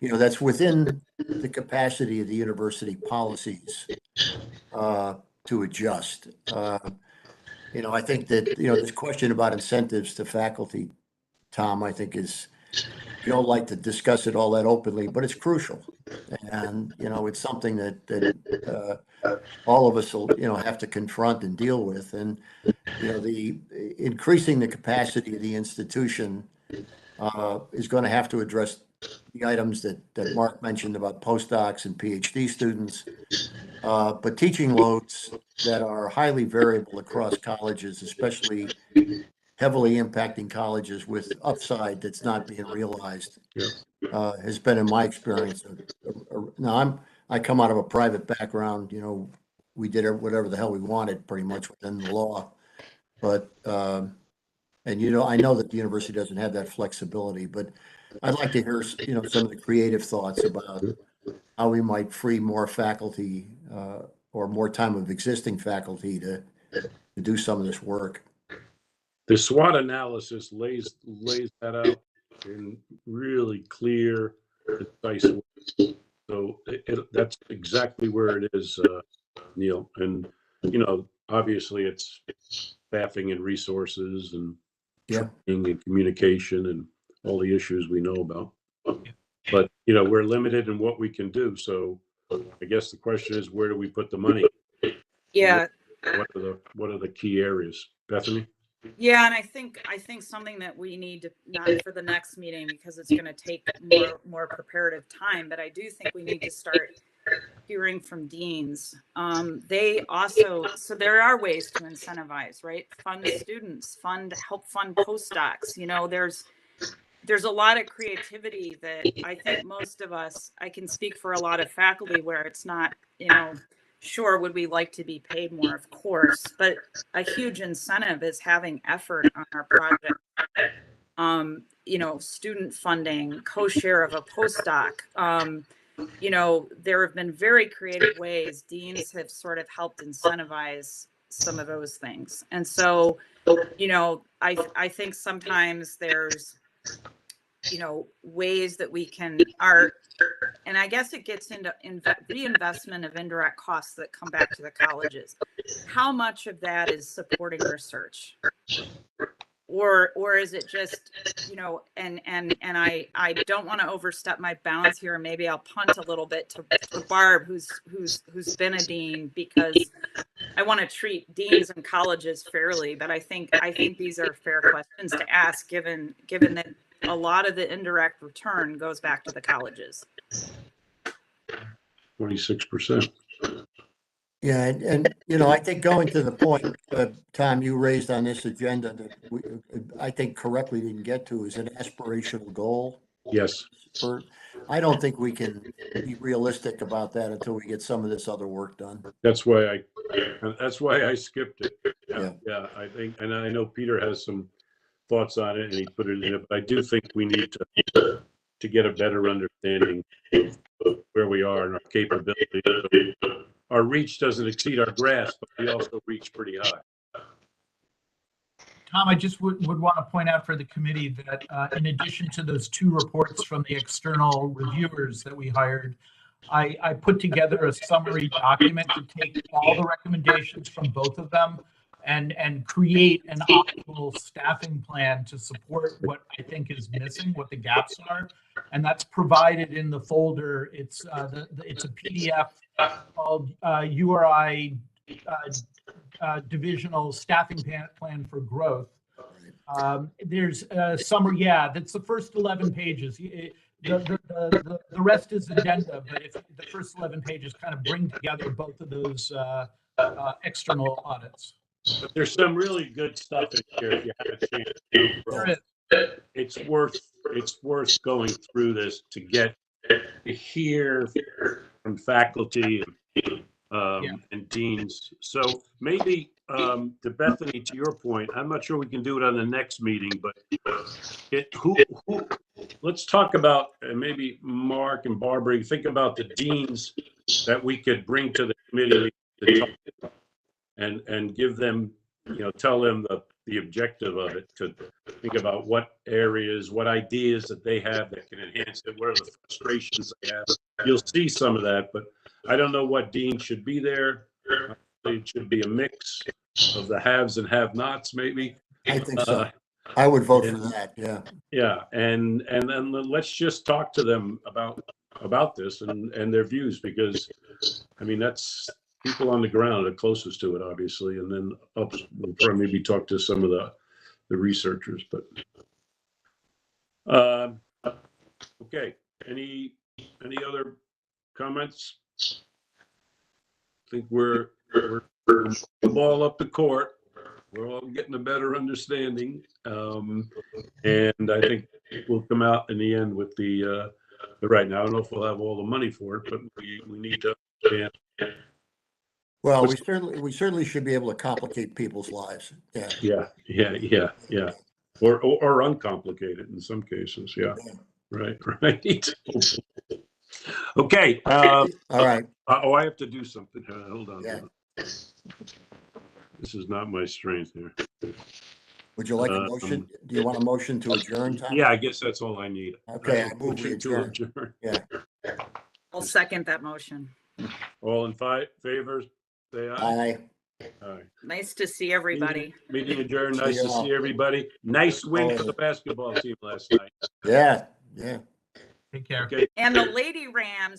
that's within the capacity of the university policies to adjust. I think that, this question about incentives to faculty, Tom, I think you don't like to discuss it all that openly, but it's crucial. And, it's something that all of us will, have to confront and deal with. And, the increasing the capacity of the institution is going to have to address the items that Mark mentioned about postdocs and PhD students, but teaching loads that are highly variable across colleges, especially heavily impacting colleges with upside that's not being realized. Yeah. has been in my experience. Now I come out of a private background, we did whatever the hell we wanted pretty much within the law. But, and I know that the university doesn't have that flexibility, but I'd like to hear, some of the creative thoughts about how we might free more faculty, or more time of existing faculty to do some of this work. The SWOT analysis lays that out in really clear, concise ways. So that's exactly where it is, Neil. And, obviously it's staffing and resources and Yeah. training and communication and all the issues we know about. But, we're limited in what we can do. So I guess the question is, where do we put the money? Yeah. What are the key areas? Bethany? Yeah, and I think something that we need to, not for the next meeting because it's going to take more preparative time, but I do think we need to start hearing from deans. They also, so there are ways to incentivize, right? Fund students, help fund postdocs. There's a lot of creativity that I think most of us, I can speak for a lot of faculty where it's not, sure, would we like to be paid more? Of course, but a huge incentive is having effort on our project. Student funding, co-share of a postdoc. There have been very creative ways deans have sort of helped incentivize some of those things. And so, I think sometimes there's, ways that we can and I guess it gets into reinvestment of indirect costs that come back to the colleges. How much of that is supporting research? Or is it just, and I don't want to overstep my bounds here. Maybe I'll punt a little bit to Barb, who's been a dean, because I want to treat deans and colleges fairly, but I think these are fair questions to ask, given that a lot of the indirect return goes back to the colleges. 26%. Yeah, and I think going to the point, Tom, you raised on this agenda that I think correctly didn't get to is an aspirational goal. Yes. I don't think we can be realistic about that until we get some of this other work done. That's why I skipped it. Yeah. Yeah, I think, and I know Peter has some thoughts on it and he put it in it, but I do think we need to get a better understanding of where we are and our capability. Our reach doesn't exceed our grasp, but we also reach pretty high. Tom, I just would want to point out for the committee that in addition to those 2 reports from the external reviewers that we hired, I put together a summary document to take all the recommendations from both of them and create an optimal staffing plan to support what I think is missing, what the gaps are. And that's provided in the folder. It's it's a PDF called URI Divisional Staffing Plan for Growth. There's a summary. Yeah, that's the first 11 pages. The rest is addenda, but if the first 11 pages kind of bring together both of those external audits. But there's some really good stuff in here if you have a chance. There is. It's worth going through this to get to hear from faculty and deans. So maybe to Bethany, to your point, I'm not sure we can do it on the next meeting, but let's talk about, maybe Mark and Barbara, think about the deans that we could bring to the committee to talk about and give them, tell them the objective of it, to think about what areas, what ideas that they have that can enhance it, what are the frustrations they have. You'll see some of that, but I don't know what dean should be there. It should be a mix of the haves and have-nots, maybe. I think so. I would vote for that. Yeah. Yeah, and then let's just talk to them about this and their views, because I mean that's people on the ground are closest to it, obviously, and then we'll probably maybe talk to some of the researchers. But okay, any other comments? I think we're the ball up the court. We're all getting a better understanding, and I think we'll come out in the end with the right. Now, I don't know if we'll have all the money for it, but we need to understand. Well, we certainly should be able to complicate people's lives. Yeah. Yeah. Or uncomplicated in some cases. Yeah. Right. Okay. All right. Oh, I have to do something. Hold on. Yeah. This is not my strength here. Would you like a motion? Do you want a motion to adjourn, Tom? Yeah, I guess that's all I need. Okay, I move we Motion to adjourn. Yeah. I'll second that motion. All in favor, say aye. Aye. Aye. Nice to see everybody. Meeting adjourned. See Nice you to all. see everybody. Nice win for the basketball team last night. Yeah. Take care. Okay. And the Lady Rams